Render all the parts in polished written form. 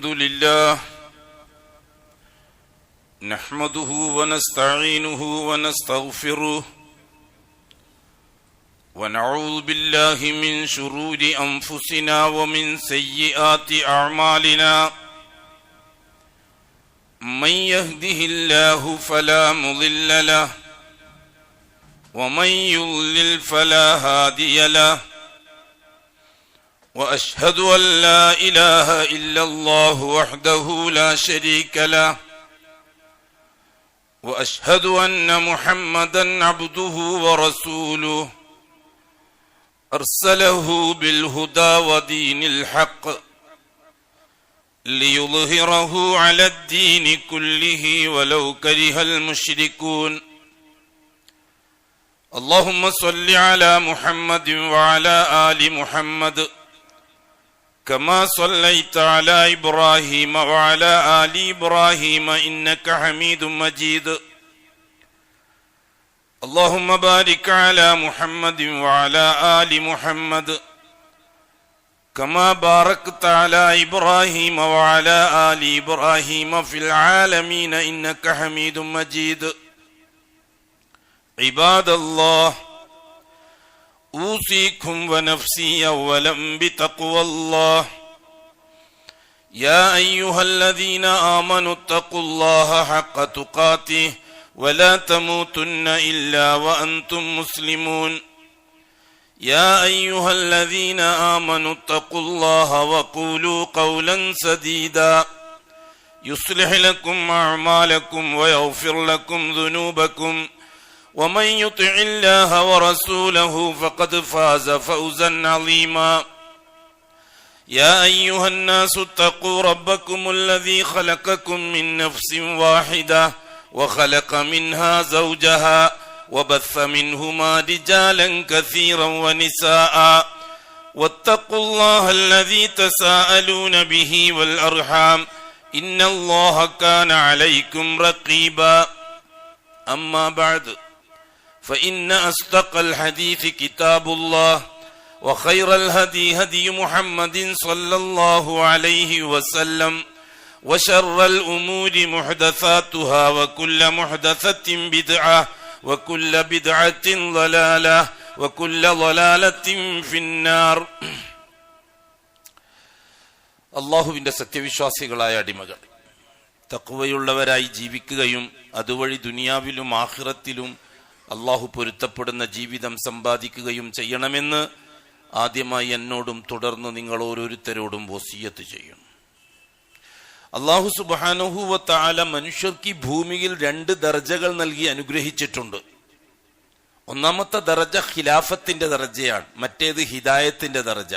الحمد لله نحمده ونستعينه ونستغفره ونعوذ بالله من شرور أنفسنا ومن سيئات أعمالنا من يهده الله فلا مضل له ومن يضلل فلا هادي له وأشهد أن لا إله إلا الله وحده لا شريك له وأشهد أن محمدا عبده ورسوله أرسله بالهدى ودين الحق ليظهره على الدين كله ولو كره المشركون اللهم صل على محمد وعلى آل محمد كما صليت على إبراهيم وعلى آل إبراهيم إنك حميد مجيد اللهم بارك على محمد وعلى آل محمد كما باركت على إبراهيم وعلى آل إبراهيم في العالمين إنك حميد مجيد عباد الله أوصيكم ونفسي أولا بتقوى الله يا أيها الذين آمنوا اتقوا الله حق تقاته ولا تموتن إلا وأنتم مسلمون يا أيها الذين آمنوا اتقوا الله وقولوا قولا سديدا يصلح لكم أعمالكم ويغفر لكم ذنوبكم ومن يطع الله ورسوله فقد فاز فوزا عظيما يا أيها الناس اتقوا ربكم الذي خلقكم من نفس واحدة وخلق منها زوجها وبث منهما رجالا كثيرا ونساء واتقوا الله الذي تساءلون به والأرحام إن الله كان عليكم رقيبا أما بعد فإن أصدق الحديث كتاب الله وخير الهدي هدي محمد صلى الله عليه وسلم وشر الأمور محدثاتها وكل محدثة بدعة وكل بدعة ضلالة وكل ضلالة في النار അല്ലാഹുവിന്റെ സത്യവിശ്വാസികളായ അടിമകൾ തഖ്വയുള്ളവരായി ജീവിക്കുകയും അതുവഴി ദുനിയാവിലും ആഖിറത്തിലും അല്ലാഹു പൊരുത്തപ്പെടുന്ന ജീവിതം സമ്പാദിക്കുകയും ചെയ്യണമെന്ന് ആദ്യമായി എന്നോടും തുടർന്ന് നിങ്ങൾ ഓരോരുത്തരോടും വസിയത്ത് ചെയ്യും. അല്ലാഹു സുബ്ഹാനഹു വ തആല മനുഷ്യർക്ക് ഈ ഭൂമിയിൽ 2 ദർജകൾ നൽകി അനുഗ്രഹിച്ചിട്ടുണ്ട്. ഒന്നാമത്തെ ദർജ ഖിലാഫത്തിന്റെ ദർജയാണ്, മറ്റേത് ഹിദായത്തിന്റെ ദർജ.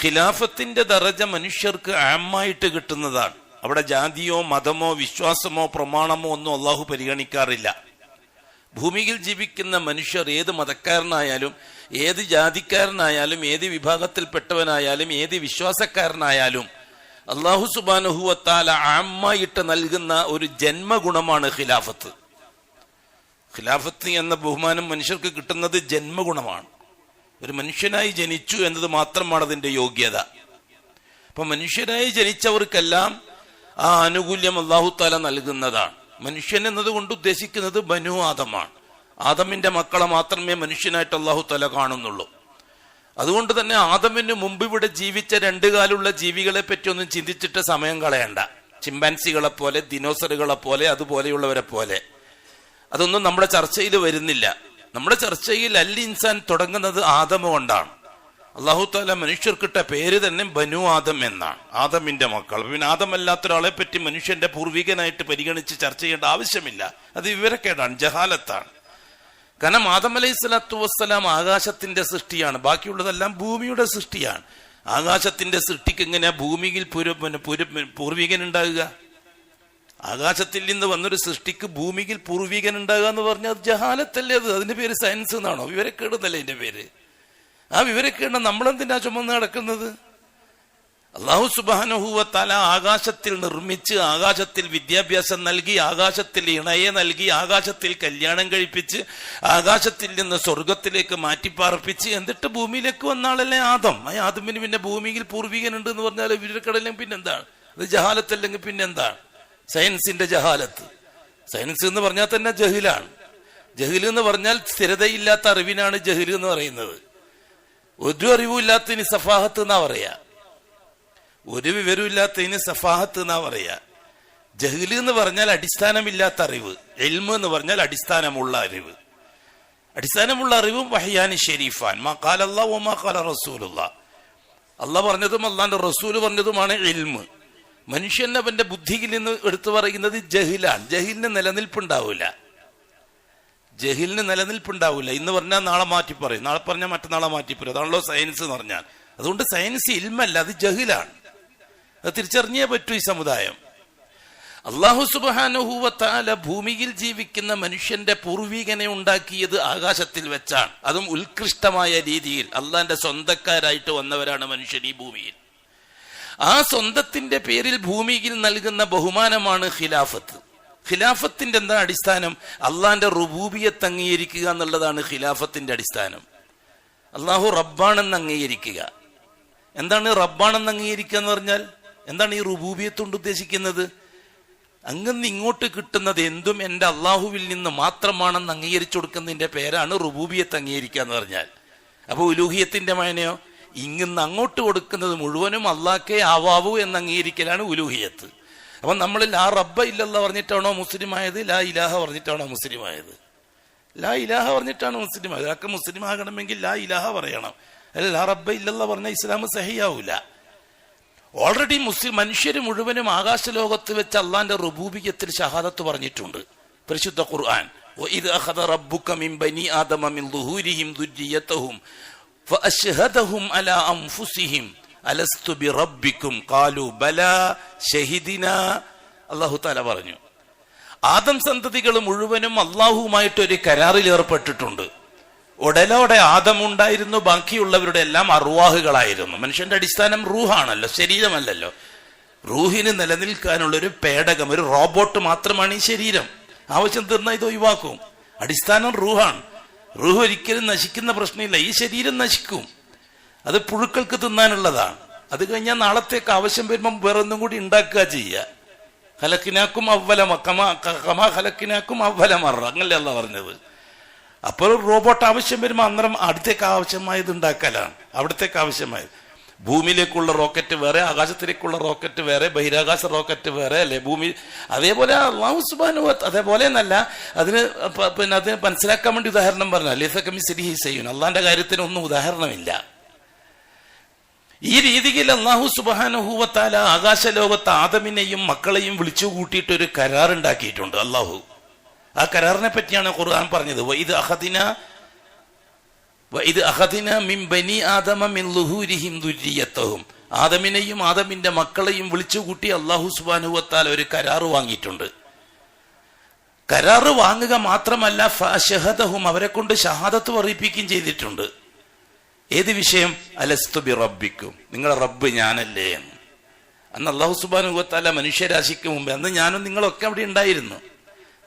ഖിലാഫത്തിന്റെ ദർജ മനുഷ്യർക്ക് ആമായിട്ട് കിട്ടുന്നതാണ്. അവിടെ ജാതിയോ മതമോ വിശ്വാസമോ പ്രമാണമോ ഒന്നും അല്ലാഹു പരിഗണിക്കാറില്ല. ഭൂമിയിൽ ജീവിക്കുന്ന മനുഷ്യർ ഏത് മതക്കാരനായാലും ഏത് ജാതിക്കാരനായാലും ഏത് വിഭാഗത്തിൽപ്പെട്ടവനായാലും ഏത് വിശ്വാസക്കാരനായാലും അല്ലാഹു സുബ്ഹാനഹു വ തആല ആമായിട്ട് നൽകുന്ന ഒരു ജന്മഗുണമാണ് ഖിലാഫത്ത്. ഖിലാഫത്ത് എന്ന ബഹുമാനം മനുഷ്യർക്ക് കിട്ടുന്നത് ജന്മഗുണമാണ്. ഒരു മനുഷ്യനായി ജനിച്ചു എന്നത് മാത്രമാണ് അതിന്റെ യോഗ്യത. അപ്പൊ മനുഷ്യരായി ജനിച്ചവർക്കെല്ലാം ആ ആനുകൂല്യം അല്ലാഹു തആല നൽകുന്നതാണ്. മനുഷ്യൻ എന്നതുകൊണ്ട് ഉദ്ദേശിക്കുന്നത് ബനു ആദമാണ്. ആദമിന്റെ മക്കളെ മാത്രമേ മനുഷ്യനായിട്ട് അല്ലാഹു തആല കാണുന്നുള്ളൂ. അതുകൊണ്ട് തന്നെ ആദമിന് മുമ്പ് ഇവിടെ ജീവിച്ച 2 കാലുള്ള ജീവികളെ പറ്റി ഒന്നും ചിന്തിച്ചിട്ട് സമയം കളയണ്ട. ചിമ്പാൻസികളെ പോലെ, ദിനോസറുകളെ പോലെ, അതുപോലെയുള്ളവരെ പോലെ അതൊന്നും നമ്മുടെ ചർച്ചയിൽ വരുന്നില്ല. നമ്മുടെ ചർച്ചയിൽ അൽ ഇൻസാൻ തുടങ്ങുന്നത് ആദമ കൊണ്ടാണ്. അല്ലാഹു തആല മനുഷ്യർക്കിട്ട പേര് തന്നെ ബനു ആദം എന്നാണ്, ആദമിന്റെ മക്കൾ. പിന്നെ ആദമല്ലാത്ത ഒരാളെ പറ്റി മനുഷ്യന്റെ പൂർവികനായിട്ട് പരിഗണിച്ച് ചർച്ച ചെയ്യേണ്ട ആവശ്യമില്ല. അത് വിവരക്കേടാണ്, ജഹാലത്താണ്. കാരണം ആദം അലൈഹി സ്വലാത്തു വസ്സലാം ആകാശത്തിന്റെ സൃഷ്ടിയാണ്, ബാക്കിയുള്ളതെല്ലാം ഭൂമിയുടെ സൃഷ്ടിയാണ്. ആകാശത്തിന്റെ സൃഷ്ടിക്ക് എങ്ങനെയാ ഭൂമിയിൽ പൂർവികൻ ഉണ്ടാകുക? ആകാശത്തിൽ നിന്ന് വന്നൊരു സൃഷ്ടിക്ക് ഭൂമിയിൽ പൂർവികൻ ഉണ്ടാകുക എന്ന് പറഞ്ഞാൽ അത് ജഹാലത്തല്ലേ? അതിന്റെ പേര് സയൻസ് എന്നാണോ? വിവരക്കേടെന്നല്ലേ അതിന്റെ പേര്? ആ വിവരക്കേട് നമ്മളെന്തിനാ ചുമന്ന് നടക്കുന്നത്? അല്ലാഹു സുബ്ഹാനഹു വ തആല ആകാശത്തിൽ നിർമ്മിച്ച്, ആകാശത്തിൽ വിദ്യാഭ്യാസം നൽകി, ആകാശത്തിൽ ഇണയെ നൽകി, ആകാശത്തിൽ കല്യാണം കഴിപ്പിച്ച്, ആകാശത്തിൽ നിന്ന് സ്വർഗത്തിലേക്ക് മാറ്റിപ്പാർപ്പിച്ച്, എന്നിട്ട് ഭൂമിയിലേക്ക് വന്ന ആളല്ലേ ആദം. ആ ആദമിന് പിന്നെ ഭൂമിയിൽ പൂർവികനുണ്ട് എന്ന് പറഞ്ഞാൽ ഇവരക്കടല്ലെങ്കിൽ പിന്നെന്താണ്? അത് ജഹാലത്തല്ലെങ്കിൽ പിന്നെന്താണ്? സയൻസിന്റെ ജഹാലത്ത്. സയൻസ് എന്ന് പറഞ്ഞാൽ തന്നെ ജഹിലാണ്. ജഹിൽ എന്ന് പറഞ്ഞാൽ സ്ഥിരതയില്ലാത്ത അറിവിനാണ് ജഹിൽ എന്ന് പറയുന്നത്. ഒരു അറിവുമില്ലാത്തതിന് സഫാഹത്ത് എന്നാ പറയാ. ഒരു വിവരമില്ലാത്തതിന് സഫാഹത്ത് എന്നാ പറയാ. ജഹിൽ എന്ന് പറഞ്ഞാൽ അടിസ്ഥാനമില്ലാത്ത അറിവ്. ഇൽമ് എന്ന് പറഞ്ഞാൽ അടിസ്ഥാനമുള്ള അറിവ്. അടിസ്ഥാനമുള്ള അറിവും വഹ്യാനി ഷരീഫാൻ. മാ ഖാല അല്ലാഹു വമാ ഖാല റസൂലുള്ളാഹ്. അല്ലാഹ് പറഞ്ഞതും അല്ലാഹുവിന്റെ റസൂല് പറഞ്ഞതുമാണ് ഇൽമ്. മനുഷ്യൻ അവന്റെ ബുദ്ധിയിൽ നിന്ന് എടുത്തു പറയുന്നത് ജഹിലാണ്. ജഹിലിന് നിലനിൽപ്പുണ്ടാവില്ല. ജഹിലിന് നിലനിൽപ്പുണ്ടാവില്ല. ഇന്ന് പറഞ്ഞാൽ നാളെ മാറ്റി പറയും, നാളെ പറഞ്ഞാൽ മറ്റന്നാളെ മാറ്റി പറയും. അതാണല്ലോ സയൻസ് എന്ന് പറഞ്ഞാൽ. അതുകൊണ്ട് സയൻസ് ഇൽമല്ല, അത് ജഹിലാണ്. അത് തിരിച്ചറിഞ്ഞേ പറ്റൂ ഈ സമുദായം. അല്ലാഹു സുബ്ഹാനഹു വ തആല ഭൂമിയിൽ ജീവിക്കുന്ന മനുഷ്യന്റെ പൂർവികനെ ഉണ്ടാക്കിയത് ആകാശത്തിൽ വെച്ചാണ്. അതും ഉത്കൃഷ്ടമായ രീതിയിൽ. അള്ളാന്റെ സ്വന്തക്കാരായിട്ട് വന്നവരാണ് മനുഷ്യൻ ഈ ഭൂമിയിൽ. ആ സ്വന്തത്തിന്റെ പേരിൽ ഭൂമിയിൽ നൽകുന്ന ബഹുമാനമാണ് ഖിലാഫത്ത്. ഖിലാഫത്തിന്റെ എന്താ അടിസ്ഥാനം? അള്ളാന്റെ റുബൂബിയത്ത് അംഗീകരിക്കുക എന്നുള്ളതാണ് ഖിലാഫത്തിന്റെ അടിസ്ഥാനം. അള്ളാഹു റബ്ബാണെന്ന് അംഗീകരിക്കുക. എന്താണ് റബ്ബാണെന്ന് അംഗീകരിക്കുക എന്ന് പറഞ്ഞാൽ? എന്താണ് ഈ റുബൂബിയത്ത് കൊണ്ട് ഉദ്ദേശിക്കുന്നത്? അങ്ങനെ ഇങ്ങോട്ട് കിട്ടുന്നത് എന്തും എൻ്റെ അള്ളാഹുവിൽ നിന്ന് മാത്രമാണെന്ന് അംഗീകരിച്ചു കൊടുക്കുന്നതിന്റെ പേരാണ് റുബൂബിയത്ത് അംഗീകരിക്കുക എന്ന് പറഞ്ഞാൽ. അപ്പൊ ഉലൂഹിയത്തിന്റെ മായനയോ? ഇങ്ങിന്ന് അങ്ങോട്ട് കൊടുക്കുന്നത് മുഴുവനും അള്ളാഹ്ക്കേ ആവാവൂ എന്ന് അംഗീകരിക്കലാണ് ഉലൂഹിയത്ത്. അപ്പൊ നമ്മൾ ലാ റബ്ബ ഇല്ലല്ലാഹ് പറഞ്ഞിട്ടാണോ മുസ്ലിം ആയത്? ലാ ഇലാഹ പറഞ്ഞിട്ടാണോ മുസ്ലിം ആയത്? ലാ ഇലാഹ പറഞ്ഞിട്ടാണ് മുസ്ലിം ആയത്. അതൊക്കെ മുസ്ലിം ആകണമെങ്കിൽ ലാ ഇലാഹ പറയണം. അല്ല ലാ റബ്ബ ഇല്ലല്ലാഹ് പറഞ്ഞാൽ ഇസ്ലാം സഹിയാവൂല. ഓൾറെഡി മുസ്ലിം മനുഷ്യർ മുഴുവനും ആകാശലോകത്ത് വെച്ച് അള്ളാന്റെ റുബൂബിയത്തിൽ ഷഹാദത്ത് പറഞ്ഞിട്ടുണ്ട് പരിശുദ്ധ ഖുർആൻ. വഇദ് അഖദ റബ്ബുക മിൻ ബനി ആദമ മിൻ ദുഹൂരിഹിം ദുർരിയതഹും ഫഅശ്ഹദഹും അലാ അൻഫുസിഹിം അലസ്തു ബിറബ്ബിക്കും ഖാലു ബലാ ഷഹിദിനാ. അല്ലാഹു തആല പറഞ്ഞു, ആദം സന്തതികൾ മുഴുവനും അള്ളാഹുവുമായിട്ട് ഒരു കരാറിൽ ഏർപ്പെട്ടിട്ടുണ്ട്. ഉടലോടെ ആദമുണ്ടായിരുന്നു, ബാക്കിയുള്ളവരുടെ എല്ലാം അർവാഹുകളായിരുന്നു. മനുഷ്യന്റെ അടിസ്ഥാനം റൂഹാണല്ലോ, ശരീരമല്ലല്ലോ. റൂഹിന് നിലനിൽക്കാനുള്ളൊരു പേടകം, ഒരു റോബോട്ട് മാത്രമാണ് ഈ ശരീരം. ആവശ്യം തീർന്നാൽ ഇത് ഒഴിവാക്കും. അടിസ്ഥാനം റൂഹാണ്. റൂഹ് ഒരിക്കലും നശിക്കുന്ന പ്രശ്നമില്ല. ഈ ശരീരം നശിക്കും, അത് പുഴുക്കൾക്ക് തിന്നാനുള്ളതാണ്. അത് കഴിഞ്ഞാൽ നാളത്തേക്ക് ആവശ്യം വരുമ്പം വേറൊന്നും കൂടി ഉണ്ടാക്കുക ചെയ്യുക. ഹലക്കിനാക്കും കമാ ഹലക്കിനാക്കും അവല മറ, അങ്ങനല്ലേ അല്ലാഹ് പറഞ്ഞത്. അപ്പോൾ റോബോട്ട് ആവശ്യം വരുമ്പോൾ അന്നേരം അടുത്തേക്ക് ആവശ്യമായത് ഉണ്ടാക്കലാണ്. അവിടത്തേക്ക് ആവശ്യമായത് ഭൂമിയിലേക്കുള്ള റോക്കറ്റ് വേറെ, ആകാശത്തിലേക്കുള്ള റോക്കറ്റ് വേറെ, ബഹിരാകാശ റോക്കറ്റ് വേറെ അല്ലേ ഭൂമി. അതേപോലെ അല്ലാഹു സുബ്ഹാനഹു വ തആല അതേപോലെ എന്നല്ല, അതിന് മനസ്സിലാക്കാൻ വേണ്ടി ഉദാഹരണം പറഞ്ഞാൽ ലൈസ കമിസ്ലിഹി ശൈഉൻ, അള്ളാന്റെ കാര്യത്തിന് ഒന്നും ഉദാഹരണമില്ല. ഈ രീതിയിൽ അല്ലാഹു സുബ്ഹാനഹു വ തആല ആകാശലോകത്ത് ആദമിനെയും മക്കളെയും വിളിച്ചു കൂട്ടിയിട്ട് ഒരു കരാർ ഉണ്ടാക്കിയിട്ടുണ്ട് അല്ലാഹു. ആ കരാറിനെ പറ്റിയാണ് ഖുർആൻ പറഞ്ഞത്. വഇദ് അഖദിന മിൻ ബനി ആദമ മിൻ ളുഹൂരിഹിം ദുർരിയതഹും. ആദമിനെയും ആദമിന്റെ മക്കളെയും വിളിച്ചുകൂട്ടി അല്ലാഹു സുബ്ഹാനഹു വ തആല ഒരു കരാറ് വാങ്ങിയിട്ടുണ്ട്. കരാറ് വാങ്ങുക മാത്രമല്ല ഫഅശ്ഹദഹും, അവരെ കൊണ്ട് ഷഹാദത്ത് പറയിപ്പിക്കുകയും ചെയ്തിട്ടുണ്ട്. ഏത് വിഷയം? അലസ്തു ബിറബ്ബിക്കും, നിങ്ങളെ റബ്ബ് ഞാനല്ലേ എന്ന്. അന്ന് അല്ലാഹു സുബ്ഹാനഹു വ തആല മനുഷ്യരാശിക്ക് മുമ്പ്, അന്ന് ഞാനും നിങ്ങളൊക്കെ അവിടെ ഉണ്ടായിരുന്നു.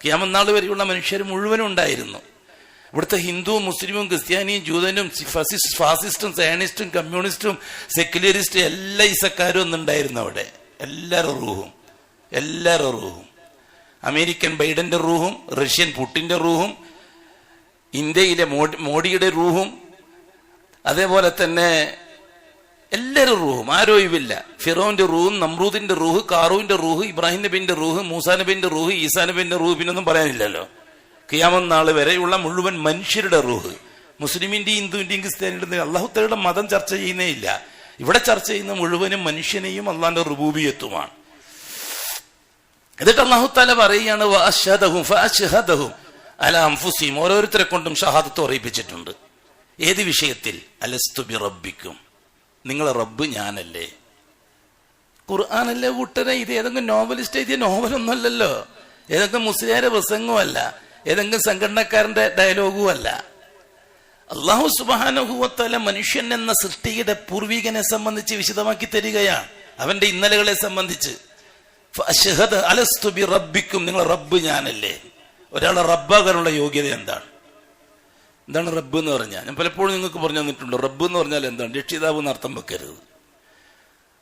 ഖിയാമത്ത് നാൾ വരെയുള്ള മനുഷ്യർ മുഴുവനും ഉണ്ടായിരുന്നു. ഇവിടുത്തെ ഹിന്ദുവും മുസ്ലിമും ക്രിസ്ത്യാനിയും ജൂതനും ഫാസിസ്റ്റും സയനിസ്റ്റും കമ്മ്യൂണിസ്റ്റും സെക്യുലറിസ്റ്റും എല്ലാ ഇസക്കാരും ഒന്നുണ്ടായിരുന്നു അവിടെ. എല്ലാവരുടെ റൂഹും അമേരിക്കൻ ബൈഡന്റെ റൂഹും, റഷ്യൻ പുട്ടിന്റെ റൂഹും, ഇന്ത്യയിലെ മോഡിയുടെ റൂഹും, അതേപോലെ തന്നെ എല്ലാവരും റൂഹും ആരോയില്ല. ഫിറോന്റെ റൂഹും, നമ്രൂദിന്റെ റൂഹ്, കാറൂന്റെ റൂഹ്, ഇബ്രാഹിം നബിന്റെ റൂഹ്, മൂസാ നബിന്റെ റൂഹ്, ഈസാ നബിന്റെ റൂഹ്, പിന്നൊന്നും പറയാനില്ലല്ലോ. ഖിയാമത്ത് നാൾ വരെയുള്ള മുഴുവൻ മനുഷ്യരുടെ റൂഹ്. മുസ്ലിമിന്റെയും ഹിന്ദുവിന്റെയും ക്രിസ്ത്യാനിയുടെയും അല്ലാഹു തആലയുടെ മതം ചർച്ച ചെയ്യുന്നേ ഇല്ല. ഇവിടെ ചർച്ച ചെയ്യുന്ന മുഴുവനും മനുഷ്യനെയും അള്ളാന്റെ റുബൂബിയത്തുമാണ്. എന്നിട്ട് അല്ലാഹു തആല പറയുകയാണ് ഫഅശ്ഹദഹും അലാ അൻഫുസിഹിം, ഓരോരുത്തരെ കൊണ്ടും ഷഹാദത്ത് പറയിപ്പിച്ചിട്ടുണ്ട്. ഏത് വിഷയത്തിൽ? അലസ്തു ബിറബ്ബിക്കും, നിങ്ങളെ റബ്ബ് ഞാനല്ലേ. ഖുർആനല്ലേ കൂട്ടരെ? ഇത് ഏതെങ്കിലും നോവലിസ്റ്റ് എഴുതിയ നോവലൊന്നുമല്ലല്ലോ, ഏതെങ്കിലും മുസ്ലിയാരെ പ്രസംഗമല്ല, ഏതെങ്കിലും സംഘടനക്കാരന്റെ ഡയലോഗും അല്ല. അല്ലാഹു സുബ്ഹാനഹു വ തആല മനുഷ്യൻ എന്ന സൃഷ്ടിയുടെ പൂർവികനെ സംബന്ധിച്ച് വിശദമാക്കി തരികയാണ്, അവന്റെ ഇന്നലകളെ സംബന്ധിച്ച്. ഫഅശ്ഹദ അലസ്തു ബി റബ്ബിക്കും, നിങ്ങൾ റബ്ബ് ഞാനല്ലേ. ഒരാളെ റബ്ബാകാനുള്ള യോഗ്യത എന്താണ്? എന്താണ് റബ്ബ് എന്ന് പറഞ്ഞാൽ? ഞാൻ പലപ്പോഴും നിങ്ങൾക്ക് പറഞ്ഞു തന്നിട്ടുണ്ട്. റബ്ബ് എന്ന് പറഞ്ഞാൽ എന്താണ്? രക്ഷിതാവ് എന്ന് അർത്ഥം വെക്കരുത്.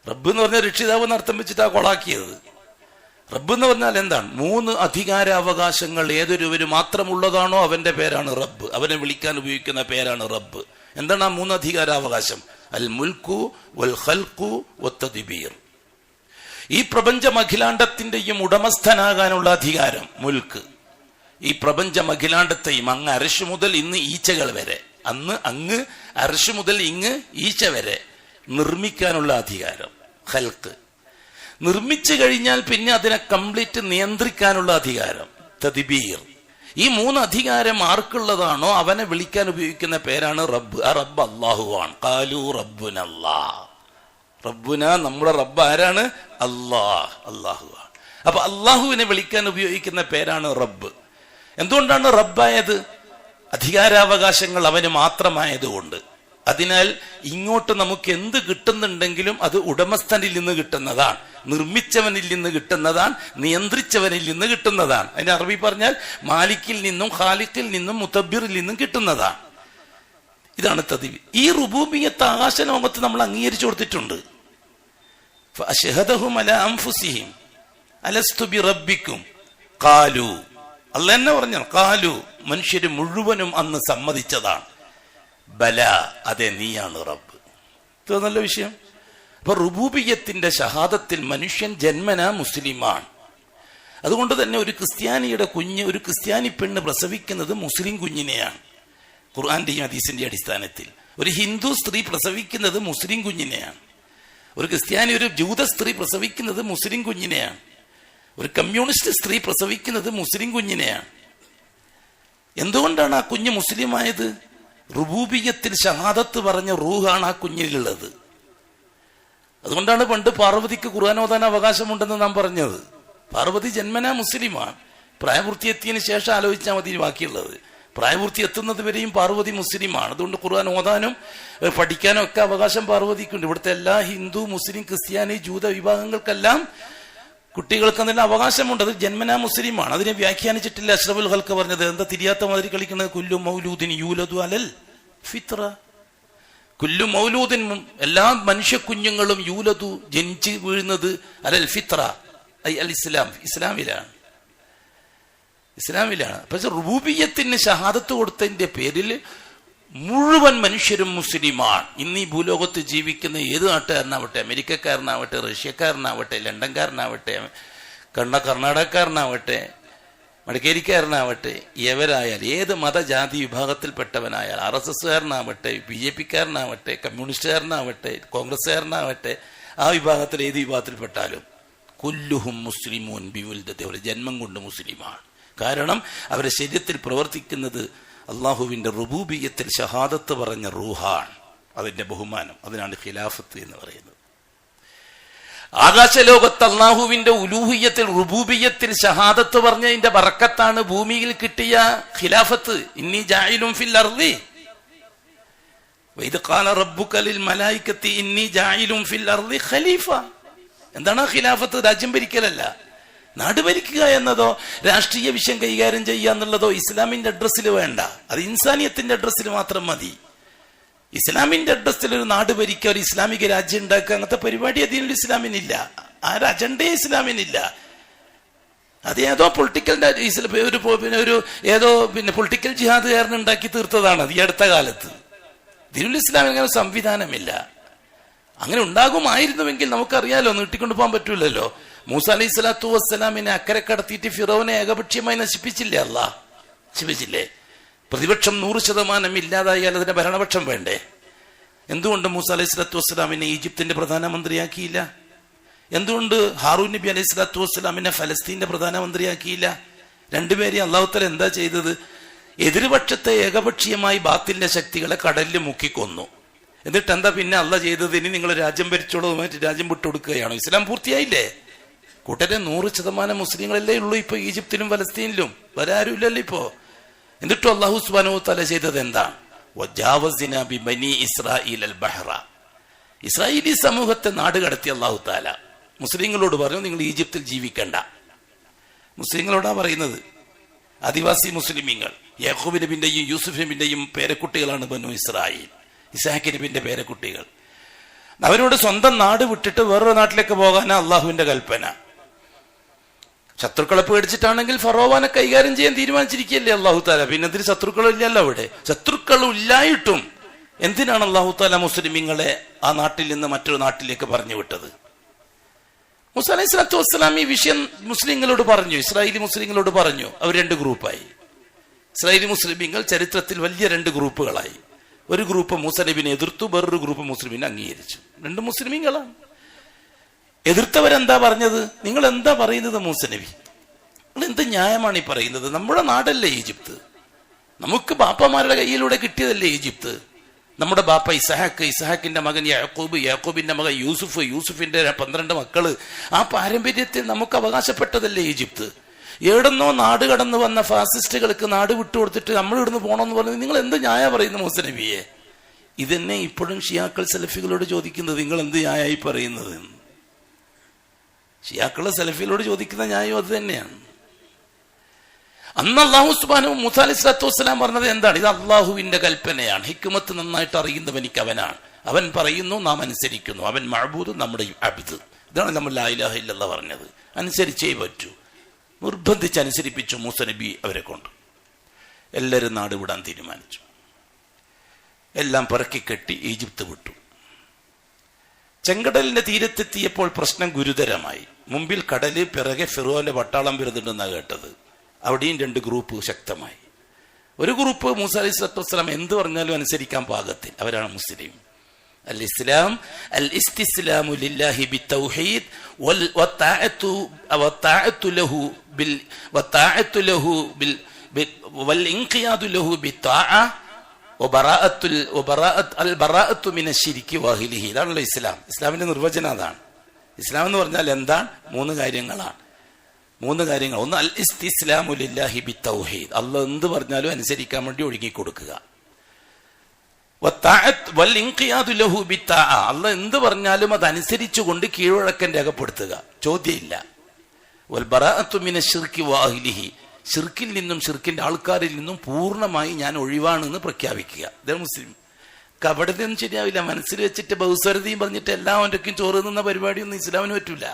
റബ്ബ് എന്ന് പറഞ്ഞാൽ രക്ഷിതാവ് എന്ന് അർത്ഥം വെച്ചിട്ടാ കൊളാക്കിയത്. റബ്ബ് എന്ന് പറഞ്ഞാൽ എന്താണ്? 3 അധികാരാവകാശങ്ങൾ ഏതൊരുവര് മാത്രമുള്ളതാണോ അവന്റെ പേരാണ് റബ്ബ്. അവനെ വിളിക്കാൻ ഉപയോഗിക്കുന്ന പേരാണ് റബ്ബ്. എന്താണ് ആ 3 അധികാരാവകാശം? അൽ മുൽക്കു വൽ ഖൽഖു വത്തദ്ബീർ. ഈ പ്രപഞ്ചം അഖിലാണ്ടത്തിന്റെയും ഉടമസ്ഥനാകാനുള്ള അധികാരം മുൽക്ക്. ഈ പ്രപഞ്ചം അഖിലാണ്ടത്തെയും അങ്ങ് അർശ് മുതൽ ഇന്ന് ഈച്ചകൾ വരെ, അങ്ങ് അർശ് മുതൽ ഇങ്ങ് ഈച്ച വരെ നിർമ്മിക്കാനുള്ള അധികാരം ഖൽഖ്. നിർമ്മിച്ചു കഴിഞ്ഞാൽ പിന്നെ അതിനെ കംപ്ലീറ്റ് നിയന്ത്രിക്കാനുള്ള അധികാരം തദ്ബീർ. ഈ 3 അധികാരം ആർക്കുള്ളതാണോ അവനെ വിളിക്കാൻ ഉപയോഗിക്കുന്ന പേരാണ് റബ്ബ്. ആ റബ്ബ് അല്ലാഹുവാണ്. ഖാലു റബ്ബുനല്ലാഹ്. റബ്ബുന, നമ്മുടെ റബ്ബ് ആരാണ്? അല്ലാഹ്, അല്ലാഹുവാണ്. അപ്പൊ അല്ലാഹുവിനെ വിളിക്കാൻ ഉപയോഗിക്കുന്ന പേരാണ് റബ്ബ്. എന്തുകൊണ്ടാണ് റബ്ബായത്? അധികാരാവകാശങ്ങൾ അവന് മാത്രമായതുകൊണ്ട്. അതിനാൽ ഇങ്ങോട്ട് നമുക്ക് എന്ത് കിട്ടുന്നുണ്ടെങ്കിലും അത് ഉടമസ്ഥനിൽ നിന്ന് കിട്ടുന്നതാണ്, നിർമ്മിച്ചവനിൽ നിന്ന് കിട്ടുന്നതാണ്, നിയന്ത്രിച്ചവനിൽ നിന്ന് കിട്ടുന്നതാണ്. അതിന്റെ അറബി പറഞ്ഞാൽ മാലിക്കിൽ നിന്നും ഖാലിഖിൽ നിന്നും മുതബ്ബിറിൽ നിന്നും കിട്ടുന്നതാണ്. ഇതാണ് തദ്ബീർ. ഈ റുബൂബിയ്യത്ത് ആകാശലോകത്ത് നമ്മൾ അംഗീകരിച്ചു കൊടുത്തിട്ടുണ്ട്. ഫഅശ്ഹദഹും അലാ അൻഫുസിഹിം അലസ്തു ബിറബ്ബിക്കും ഖാലു. അല്ലാഹ് തന്നെ പറഞ്ഞു, ഖാലു, മനുഷ്യര് മുഴുവനും അന്ന് സമ്മതിച്ചതാണ്. ബല, അതെ നീയാണ് റബ്ബ്. ഇത് നല്ല വിഷയം. അപ്പൊ റുബൂബിയ്യത്തിന്റെ ഷഹാദത്തിൽ മനുഷ്യൻ ജന്മനാ മുസ്ലിമാണ്. അതുകൊണ്ട് തന്നെ ഒരു ക്രിസ്ത്യാനിയുടെ കുഞ്ഞ്, ഒരു ക്രിസ്ത്യാനി പെണ്ണ് പ്രസവിക്കുന്നത് മുസ്ലിം കുഞ്ഞിനെയാണ് ഖുർആന്റെയും ഹദീസിന്റെ അടിസ്ഥാനത്തിൽ. ഒരു ഹിന്ദു സ്ത്രീ പ്രസവിക്കുന്നത് മുസ്ലിം കുഞ്ഞിനെയാണ്. ഒരു ക്രിസ്ത്യാനി, ഒരു ജൂത സ്ത്രീ പ്രസവിക്കുന്നത് മുസ്ലിം കുഞ്ഞിനെയാണ്. ഒരു കമ്മ്യൂണിസ്റ്റ് സ്ത്രീ പ്രസവിക്കുന്നത് മുസ്ലിം കുഞ്ഞിനെയാണ്. എന്തുകൊണ്ടാണ് ആ കുഞ്ഞ് മുസ്ലിം ആയത്? റുബൂബിയ്യത്തിൽ ഷഹാദത്ത് പറഞ്ഞ റൂഹാണ് ആ കുഞ്ഞിലുള്ളത്. അതുകൊണ്ടാണ് പണ്ട് പാർവതിക്ക് ഖുർആൻ ഓതാൻ അവകാശമുണ്ടെന്ന് നാം പറഞ്ഞത്. പാർവതി ജന്മനാ മുസ്ലിമാണ്. പ്രായപൂർത്തി എത്തിയതിനു ശേഷം ആലോചിച്ചാൽ മതി ബാക്കിയുള്ളത്. പ്രായപൂർത്തി എത്തുന്നത് വരെയും പാർവതി മുസ്ലിമാണ്. അതുകൊണ്ട് ഖുർആൻ ഓതാനും പഠിക്കാനും ഒക്കെ അവകാശം പാർവതിക്കുണ്ട്. ഇവിടുത്തെ എല്ലാ ഹിന്ദു, മുസ്ലിം, ക്രിസ്ത്യാനി, ജൂത വിഭാഗങ്ങൾക്കെല്ലാം കുട്ടികൾക്ക് അതിന് അവകാശമുണ്ട്. അത് ജന്മനാ മുസ്ലിമാണ്. അതിനെ വ്യാഖ്യാനിച്ചിട്ടില്ല അഷ്റഫുൽ ഖൽഖ് പറഞ്ഞത്. എന്താ തിരിയാത്ത മാതിരി കളിക്കുന്നത്? കുല്ലു മൗലൂദിൻ യൂലദു അലൽ ഫിത്ര. കുല്ലു മൗലൂദിൻ, എല്ലാ മനുഷ്യ കുഞ്ഞുങ്ങളും യൂലദു, ജനിച്ച് വീഴുന്നത്, അലൽ ഫിത്ര ഐ അൽ ഇസ്ലാം, ഇസ്ലാമിലാണ്. പക്ഷെ റുബൂബിയ്യത്തിന് ഷഹാദത്ത് കൊടുത്തതിന്റെ പേരിൽ മുഴുവൻ മനുഷ്യരും മുസ്ലിമാണ്. ഇന്ന് ഈ ഭൂലോകത്ത് ജീവിക്കുന്ന ഏത് നാട്ടുകാരനാവട്ടെ, അമേരിക്കക്കാരനാവട്ടെ, റഷ്യക്കാരനാവട്ടെ, ലണ്ടൻകാരനാവട്ടെ, കർണാടകക്കാരനാവട്ടെ, മടക്കേരിക്കാരനാവട്ടെ, എവരായാൽ ഏത് മതജാതി വിഭാഗത്തിൽപ്പെട്ടവനായാൽ, RSSകാരനാവട്ടെ, BJPക്കാരനാവട്ടെ, കമ്മ്യൂണിസ്റ്റുകാരനാവട്ടെ, കോൺഗ്രസ്സുകാരനാവട്ടെ, ആ വിഭാഗത്തിൽ ഏത് വിഭാഗത്തിൽപ്പെട്ടാലും കുല്ലുഹും മുസ്ലിമൂൻ ബിവുൽദതി, അവരുടെ ജന്മം കൊണ്ട് മുസ്ലിമാണ്. കാരണം അവരുടെ ശരീരത്തിൽ പ്രവർത്തിക്കുന്നത് അള്ളാഹുവിന്റെ റുബൂബിയ്യത്തിൽ ഷഹാദത്ത് പറഞ്ഞ റൂഹാണ്. അതിന്റെ ബഹുമാനം, അതിനാണ് ഖിലാഫത്ത് എന്ന് പറയുന്നത്. ആകാശലോകത്ത് അള്ളാഹുവിന്റെ ഉലൂഹിയ്യത്തിൽ, റുബൂബിയ്യത്തിൽ ഷഹാദത്ത് പറഞ്ഞതിന്റെ ബറക്കത്താണ് ഭൂമിയിൽ കിട്ടിയ ഖിലാഫത്ത്. ഇന്നി ജാഇലുൻ ഫിൽ അർളി വഇദ് ഖാല റബ്ബുക ലിൽ മലായികത്തി ഇന്നി ജാഇലുൻ ഫിൽ അർളി ഖലീഫ. എന്താണ് ഖിലാഫത്ത്? രാജ്യം ഭരിക്കലല്ല. നാട് ഭരിക്കുക എന്നതോ രാഷ്ട്രീയ വിഷയം കൈകാര്യം ചെയ്യുക എന്നുള്ളതോ ഇസ്ലാമിന്റെ അഡ്രസ്സിൽ വേണ്ട. അത് ഇൻസാനിയത്തിന്റെ അഡ്രസ്സിൽ മാത്രം മതി. ഇസ്ലാമിന്റെ അഡ്രസ്സിൽ ഒരു നാട് ഭരിക്കുക, ഒരു ഇസ്ലാമിക രാജ്യം ഉണ്ടാക്കുക, അങ്ങനത്തെ പരിപാടി അതിനുള്ള ഇസ്ലാമിനില്ല. ആ ഒരു അജണ്ടയെ ഇസ്ലാമിനില്ല. അത് ഏതോ പൊളിറ്റിക്കൽ പൊളിറ്റിക്കൽ ജിഹാദുകാരൻ ഉണ്ടാക്കി തീർത്തതാണ് അത് ഈ അടുത്ത കാലത്ത്. ഇതിനുള്ള ഇസ്ലാമിന് അങ്ങനെ സംവിധാനമില്ല. അങ്ങനെ ഉണ്ടാകുമായിരുന്നുവെങ്കിൽ നമുക്കറിയാലോ, നീട്ടിക്കൊണ്ടു പോകാൻ പറ്റൂലല്ലോ. മൂസ അലൈഹി സ്വലാത്തു വസ്സലാമിനെ അക്കരെ കടത്തിയിട്ട് ഫിറോനെ ഏകപക്ഷീയമായി നശിപ്പിച്ചില്ലേ അല്ലാഹ്? നശിപ്പിച്ചില്ലേ? പ്രതിപക്ഷം 100% ഇല്ലാതായാൽ അതിന്റെ ഭരണപക്ഷം വേണ്ടേ? എന്തുകൊണ്ട് മൂസ അലൈഹി സ്വലാത്തു വസ്സലാമിനെ ഈജിപ്തിന്റെ പ്രധാനമന്ത്രിയാക്കിയില്ല? എന്തുകൊണ്ട് ഹാറൂൻ നബി അലൈഹി സ്വലാത്തു വസ്സലാമിനെ ഫലസ്തീന്റെ പ്രധാനമന്ത്രിയാക്കിയില്ല? രണ്ടുപേരെയും അല്ലാഹു തആല എന്താ ചെയ്തത്? എതിർപക്ഷത്തെ ഏകപക്ഷീയമായി ബാത്തിലിന്റെ ശക്തികളെ കടലിൽ മുക്കിക്കൊന്നു. എന്നിട്ട് എന്താ പിന്നെ അല്ലാഹ് ചെയ്തത്? ഇനി നിങ്ങൾ രാജ്യം ഭരിച്ചോളൂ, രാജ്യം വിട്ടുകൊടുക്കുകയാണോ? ഇസ്ലാം പൂർത്തിയായില്ലേ? കൂട്ടരെ 100% മുസ്ലിങ്ങളല്ലേ ഉള്ളൂ ഇപ്പൊ ഈജിപ്തിലും ഫലസ്തീനിലും, വേറെ ആരും ഇല്ലല്ലോ ഇപ്പോ. എന്നിട്ടും അല്ലാഹു സുബ്ഹാനഹു വ തആല ചെയ്തത് എന്താ? വജാവസിനാ ബിബനി ഇസ്രായീൽ അൽ ബഹ്റ. ഇസ്രായേലി സമൂഹത്തെ നാട് കടത്തി അല്ലാഹു തആല മുസ്ലിങ്ങളോട് പറഞ്ഞു, നിങ്ങൾ ഈജിപ്തിൽ ജീവിക്കണ്ട. മുസ്ലിങ്ങളോടാ പറയുന്നത്. ആദിവാസി മുസ്ലിമീങ്ങൾ യാക്കൂബ് നബിന്റെയും യൂസുഫ് നബിന്റെയും പേരക്കുട്ടികളാണ് ബനു ഇസ്രായേൽ, ഇസ്ഹാഖ് നബിന്റെ പേരക്കുട്ടികൾ. അവരോട് സ്വന്തം നാട് വിട്ടിട്ട് വേറൊരു നാട്ടിലേക്ക് പോകാനാ അള്ളാഹുവിന്റെ കൽപ്പന. ശത്രുക്കളെ പേടിച്ചിട്ടാണെങ്കിൽ ഫറോവാനെ കൈകാര്യം ചെയ്യാൻ തീരുമാനിച്ചിരിക്കുകയല്ലേ അള്ളാഹു താല. പിന്നെ എന്തിന് ശത്രുക്കളില്ലല്ലോ അവിടെ. ശത്രുക്കളില്ലായിട്ടും എന്തിനാണ് അള്ളാഹു താല മുസ്ലിമീങ്ങളെ ആ നാട്ടിൽ നിന്ന് മറ്റൊരു നാട്ടിലേക്ക് പറഞ്ഞു വിട്ടത്? മൂസ അലൈഹി സ്വലാത്തു വസ്സലാം ഈ വിഷയം മുസ്ലിങ്ങളോട് പറഞ്ഞു, ഇസ്രായേലി മുസ്ലിങ്ങളോട് പറഞ്ഞു. അവർ രണ്ട് ഗ്രൂപ്പായി. ഇസ്രായേലി മുസ്ലിമീങ്ങൾ ചരിത്രത്തിൽ വലിയ രണ്ട് ഗ്രൂപ്പുകളായി. ഒരു ഗ്രൂപ്പ് മൂസ നബിനെ എതിർത്തു, വേറൊരു ഗ്രൂപ്പ് മുസ്ലിമിനെ അംഗീകരിച്ചു. രണ്ട് മുസ്ലിമീങ്ങളാണ്. എതിർത്തവരെന്താ പറഞ്ഞത്? നിങ്ങൾ എന്താ പറയുന്നത് മൂസ നബി? നിങ്ങൾ എന്ത് ന്യായമാണ് ഈ പറയുന്നത്? നമ്മുടെ നാടല്ലേ ഈജിപ്ത്, നമുക്ക് ബാപ്പമാരുടെ കയ്യിലൂടെ കിട്ടിയതല്ലേ ഈജിപ്ത്. നമ്മുടെ ബാപ്പ ഇസ്ഹാഖ്, ഇസ്ഹാഖിന്റെ മകൻ യാക്കൂബ്, യാക്കൂബിന്റെ മകൻ യൂസുഫ്, യൂസുഫിന്റെ 12 മക്കള്, ആ പാരമ്പര്യത്തിൽ നമുക്ക് അവകാശപ്പെട്ടതല്ലേ ഈജിപ്ത്. എവിടെന്നോ നാട് കടന്നു വന്ന ഫാസിസ്റ്റുകൾക്ക് നാട് വിട്ടുകൊടുത്തിട്ട് നമ്മൾ ഇവിടുന്ന് പോകണമെന്ന് പറഞ്ഞത് നിങ്ങൾ എന്ത് ന്യായ പറയുന്നു മൂസ നബിയെ? ഇതെന്നെ ഇപ്പോഴും ഷിയാക്കൾ സലഫികളോട് ചോദിക്കുന്നത്, നിങ്ങൾ എന്ത് ന്യായമായി പറയുന്നത്? ഷിയാക്കള് സലഫികളോട് ചോദിക്കുന്ന ന്യായം അത് തന്നെയാണ്. അന്ന് അല്ലാഹു സുബ്ഹാനഹു മൂസ അലൈഹി സ്വലാത്തു വസ്സലാം പറഞ്ഞത് എന്താണ്? ഇത് അള്ളാഹുവിന്റെ കൽപ്പനയാണ്. ഹിക്മത്ത് നന്നായിട്ട് അറിയുന്നവനിക്ക് അവനാണ്. അവൻ പറയുന്നു, നാം അനുസരിക്കുന്നു. അവൻ മഅബൂദ്, നമ്മുടെ അബ്ദ്. ഇതാണ് നമ്മൾ ലാ ഇലാഹ ഇല്ലല്ലാഹ് പറഞ്ഞത്. അനുസരിച്ചേ പറ്റൂ. നിർബന്ധിച്ച് അനുസരിപ്പിച്ചു മൂസ നബി അവരെ കൊണ്ട്. എല്ലാവരും നാട് വിടാൻ തീരുമാനിച്ചു. എല്ലാം പിറക്കി കെട്ടി ഈജിപ്ത് വിട്ടു. ചെങ്കടലിന്റെ തീരത്തെത്തിയപ്പോൾ പ്രശ്നം ഗുരുതരമായി. മുമ്പിൽ കടല്, പിറകെ ഫിറോന്റെ പട്ടാളം വരുന്നുണ്ടെന്നാണ് കേട്ടത്. അവിടെയും രണ്ട് ഗ്രൂപ്പ് ശക്തമായി. ഒരു ഗ്രൂപ്പ് മൂസ അലൈഹി സ്വലാത്തു വസ്സലാം എന്ത് പറഞ്ഞാലും അനുസരിക്കാൻ പാകത്തിൽ, അവരാണ് മുസ്ലിം. അൽ ഇസ്ലാം അൽ ഇസ്തിസ്ലാമു ലില്ലാഹി ബിത്തൗഹീദ് വത്തഅതു ലഹു ബിൽ വൽ ഇൻഖിയാദു ലഹു ബിത്താഅ വബറാഅത്തു മിനശ്ശിരികി വഅഹ്ലിഹി. ഇതാണല്ലോ ഇസ്ലാം. ഇസ്ലാമിന്റെ നിർവചനം അതാണ്. ഇസ്ലാം എന്ന് പറഞ്ഞാൽ എന്താണ്? 3 കാര്യങ്ങളാണ്. 3 കാര്യങ്ങൾ. ഒന്ന് അൽ ഇസ്തിസ്ലാമു ലില്ലാഹി ബിത്തൗഹീദ്, അല്ലാഹ് എന്ത് പറഞ്ഞാലും അനുസരിക്കാൻ വേണ്ടി ഒഴുകിക്കൊടുക്കുക. വൽ ഇൻഖിയാദു ലഹു ബിത്താഅ, അല്ലാഹ് എന്ത് പറഞ്ഞാലും അതനുസരിച്ചുകൊണ്ട് കീഴ്വഴക്കം രേഖപ്പെടുത്തുക, ചോദ്യമില്ല. വൽ ബറാഅത്തു മിനശ്ശിർകി വഅഹ്ലിഹി, ഷിർക്കിൽ നിന്നും ഷിർക്കിന്റെ ആൾക്കാരിൽ നിന്നും പൂർണ്ണമായി ഞാൻ ഒഴിവാണെന്ന് പ്രഖ്യാപിക്കുക. ഇതാണ് മുസ്ലിം. കപടതൊന്നും ശരിയാവില്ല. മനസ്സിൽ വെച്ചിട്ട് ബഹുസ്വരതയും പറഞ്ഞിട്ട് എല്ലാവൻ്റെക്കും ചോറ് നിന്ന പരിപാടിയൊന്നും ഇസ്ലാമിന് പറ്റൂല.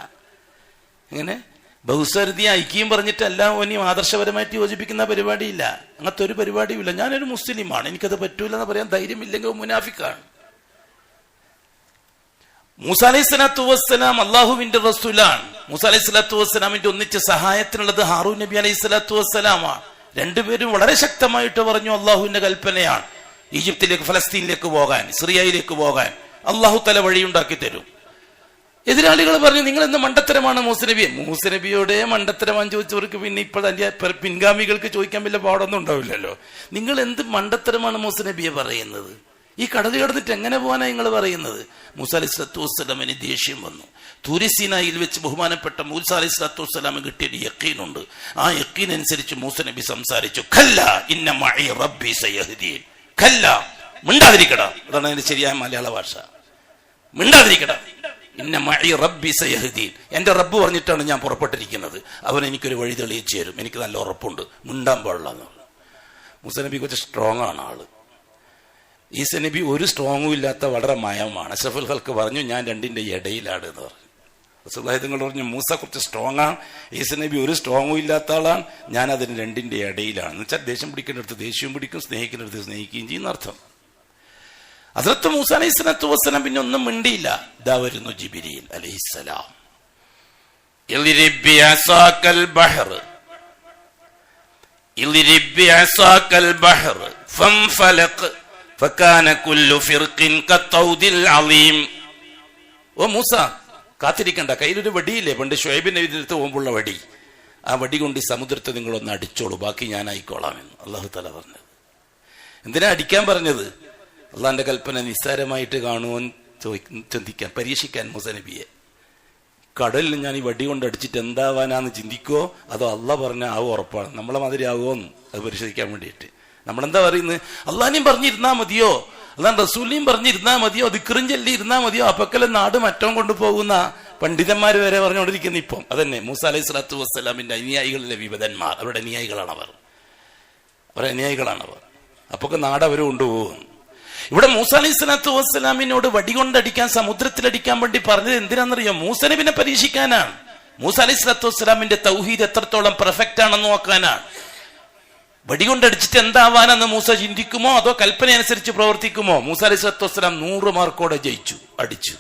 അങ്ങനെ ബഹുസ്വരതി ഐക്യം പറഞ്ഞിട്ട് എല്ലാവനെയും ആദർശപരമായിട്ട് യോജിപ്പിക്കുന്ന പരിപാടിയില്ല. അങ്ങനത്തെ ഒരു പരിപാടിയുമില്ല. ഞാനൊരു മുസ്ലിമാണ്, എനിക്കത് പറ്റൂല എന്ന് പറയാൻ ധൈര്യമില്ലെങ്കിൽ മുനാഫിക്കാണ്. മൂസ അലൈഹി സ്വലാത്തു വസ്സലാം അള്ളാഹുവിന്റെ റസൂലാണ്. മൂസ അലൈഹി സ്വലാത്തു വസ്സലാമിന്റെ ഒന്നിച്ച് സഹായത്തിനുള്ളത് ഹാറൂൻ നബി അലൈഹി സ്വലാത്തു വസ്സലാമാണ്. രണ്ടുപേരും വളരെ ശക്തമായിട്ട് പറഞ്ഞു, അള്ളാഹുവിന്റെ കൽപ്പനയാണ് ഈജിപ്തിലേക്ക്, ഫലസ്തീനിലേക്ക് പോകാൻ, സിറിയയിലേക്ക് പോകാൻ അള്ളാഹു തല വഴിയുണ്ടാക്കി തരും. എതിരാളികൾ പറഞ്ഞു, നിങ്ങൾ എന്ത് മണ്ടത്തരമാണ് മൂസ നബിയെ. മൂസ നബിയോടെ മണ്ടത്തരമാൻ ചോദിച്ചവർക്ക് പിന്നെ ഇപ്പോൾ പിൻഗാമികൾക്ക് ചോദിക്കാൻ വലിയ പാടൊന്നും ഉണ്ടാവില്ലല്ലോ. നിങ്ങൾ എന്ത് മണ്ടത്തരമാണ് മൂസ നബിയെ പറയുന്നത്? ഈ കടൽ കടന്നിട്ട് എങ്ങനെ പോകാനാണ് നിങ്ങൾ പറയുന്നത്? മൂസ അലൈഹി സ്വലാത്തു വസ്സലാമിന് ദേഷ്യം വന്നു. തൂരിസീനായിൽ വെച്ച് ബഹുമാനപ്പെട്ട മൂസ അലൈഹി സ്വലാത്തു വസ്സലാമിന് കിട്ടിയൊരു യഖീനുണ്ട്. ആ യഖീൻ അനുസരിച്ച് മൂസ നബി സംസാരിച്ചു. ഖല്ലാ ഇന്ന മഅി റബ്ബി സയഹ്ദീൻ. ഖല്ലാ, മിണ്ടാതിരിക്കടാ. അതാണ് അതിന്റെ ശരിയായ മലയാള ഭാഷ. മിണ്ടാതിരിക്കടാ. ഇന്ന മഅി റബ്ബി സയഹ്ദീൻ. എന്റെ റബ്ബ് പറഞ്ഞിട്ടാണ് ഞാൻ പുറപ്പെട്ടിരിക്കുന്നത്. അവൻ എനിക്കൊരു വഴി തെളിയിച്ചു തരും. എനിക്ക് നല്ല ഉറപ്പുണ്ട്. മിണ്ടാൻ പാടില്ല എന്ന് പറഞ്ഞു. മൂസ നബി കുറച്ച് സ്ട്രോങ് ആണ് ആള്. ഈസ നബി ഒരു സ്ട്രോങ്ങും ഇല്ലാത്ത വളരെ മയമാണ്. അഷ്റഫുൽ ഖൽക്ക് പറഞ്ഞു, ഞാൻ രണ്ടിന്റെ ഇടയിലാണ് എന്ന് പറഞ്ഞു. റസൂലുള്ളാഹി തങ്ങൾ പറഞ്ഞു, മൂസ കുറച്ച് സ്ട്രോങ് ആണ്, ഈസ നബി ഒരു സ്ട്രോങ്ങും ഇല്ലാത്ത ആളാണ്, ഞാൻ അതിന് രണ്ടിന്റെ ഇടയിലാണ്. എന്ന് വെച്ചാൽ ദേഷ്യം പിടിക്കുന്നിടത്ത് ദേഷ്യവും പിടിക്കും, സ്നേഹിക്കുന്നിടത്ത് സ്നേഹിക്കുകയും ചെയ്യുന്ന അർത്ഥം. ഹസ്രത്ത് മൂസ അലൈഹി സ്വലാത്തു വസ്സലാം പിന്നെ ഒന്നും മിണ്ടിയില്ല. ഇതാ വരുന്നു ജിബ്രീൽ അലൈഹിസ്സലാം. ഇളിരിബ് ബിഅസാകൽ ബഹർ, ഇളിരിബ് ബിഅസാകൽ ബഹർ ഫൻഫലഖ് ഫകാന കുല്ലു ഫിർഖിൻ കത്തൗദിൽ അളീം. ഓ മൂസ, കാത്തിരിക്കണ്ട, കയ്യിലൊരു വടിയില്ലേ, പണ്ട് ശുഐബ് നബിയുടെ അടുത്ത് പോകുമ്പോഴുള്ള വടി, ആ വടി കൊണ്ട് ഈ സമുദ്രത്തെ നിങ്ങളൊന്ന് അടിച്ചോളൂ, ബാക്കി ഞാൻ ആയിക്കോളാമെന്ന് അല്ലാഹു തആല പറഞ്ഞത്. എന്തിനാ അടിക്കാൻ പറഞ്ഞത്? അള്ളാന്റെ കൽപ്പന നിസ്സാരമായിട്ട് കാണുവാൻ ചിന്തിക്കാൻ, പരീക്ഷിക്കാൻ മൂസ നബിയെ. കടലിൽ ഞാൻ ഈ വടി കൊണ്ട് അടിച്ചിട്ട് എന്താവാനാന്ന് ചിന്തിക്കോ, അതോ അള്ളാഹ് പറഞ്ഞ ആവോ ഉറപ്പാണ്, നമ്മളെ മാതിരി ആവുമോന്ന് അത് പരിശോധിക്കാൻ വേണ്ടിയിട്ട്. നമ്മളെന്താ പറയുന്നത്? അള്ളാഹിനെയും പറഞ്ഞിരുന്നാ മതിയോ, അല്ലാണ്ട് റസൂലിനെയും പറഞ്ഞിരുന്നാ മതിയോ, ദിക്റും ചൊല്ലി ഇരുന്നാ മതിയോ, അപ്പൊക്കല്ലേ നാട് മറ്റം കൊണ്ടുപോകുന്ന പണ്ഡിതന്മാർ വരെ പറഞ്ഞുകൊണ്ടിരിക്കുന്ന ഇപ്പം അതന്നെ. മൂസ അലൈഹി സ്വലാത്തു വസ്സലാമിന്റെ അനുയായികളിലെ വിമതന്മാർ, അവരുടെ അനുയായികളാണവർ. അപ്പൊക്കെ നാട് അവർ കൊണ്ടുപോകും. ഇവിടെ മൂസ അലൈഹി സ്വലാത്തു വസ്സലാമിനോട് വടികൊണ്ടടിക്കാൻ, സമുദ്രത്തിലടിക്കാൻ വേണ്ടി പറഞ്ഞത് എന്തിനാണെന്നറിയോ? മൂസ നബിനെ പരീക്ഷിക്കാനാണ്. മൂസ അലൈഹി സ്വലാത്തു വസ്സലാമിന്റെ തൗഹീദ് എത്രത്തോളം പെർഫെക്റ്റ് ആണെന്ന് നോക്കാനാണ്. വടികൊണ്ടടിച്ചിട്ട് എന്താവാനെന്ന് മൂസ ചിന്തിക്കുമോ അതോ കൽപ്പന അനുസരിച്ച് പ്രവർത്തിക്കുമോ? മൂസ അലൈഹി സ്വലാത്തു വസ്സലാം 100 മാർക്കോടെ അടിച്ചു.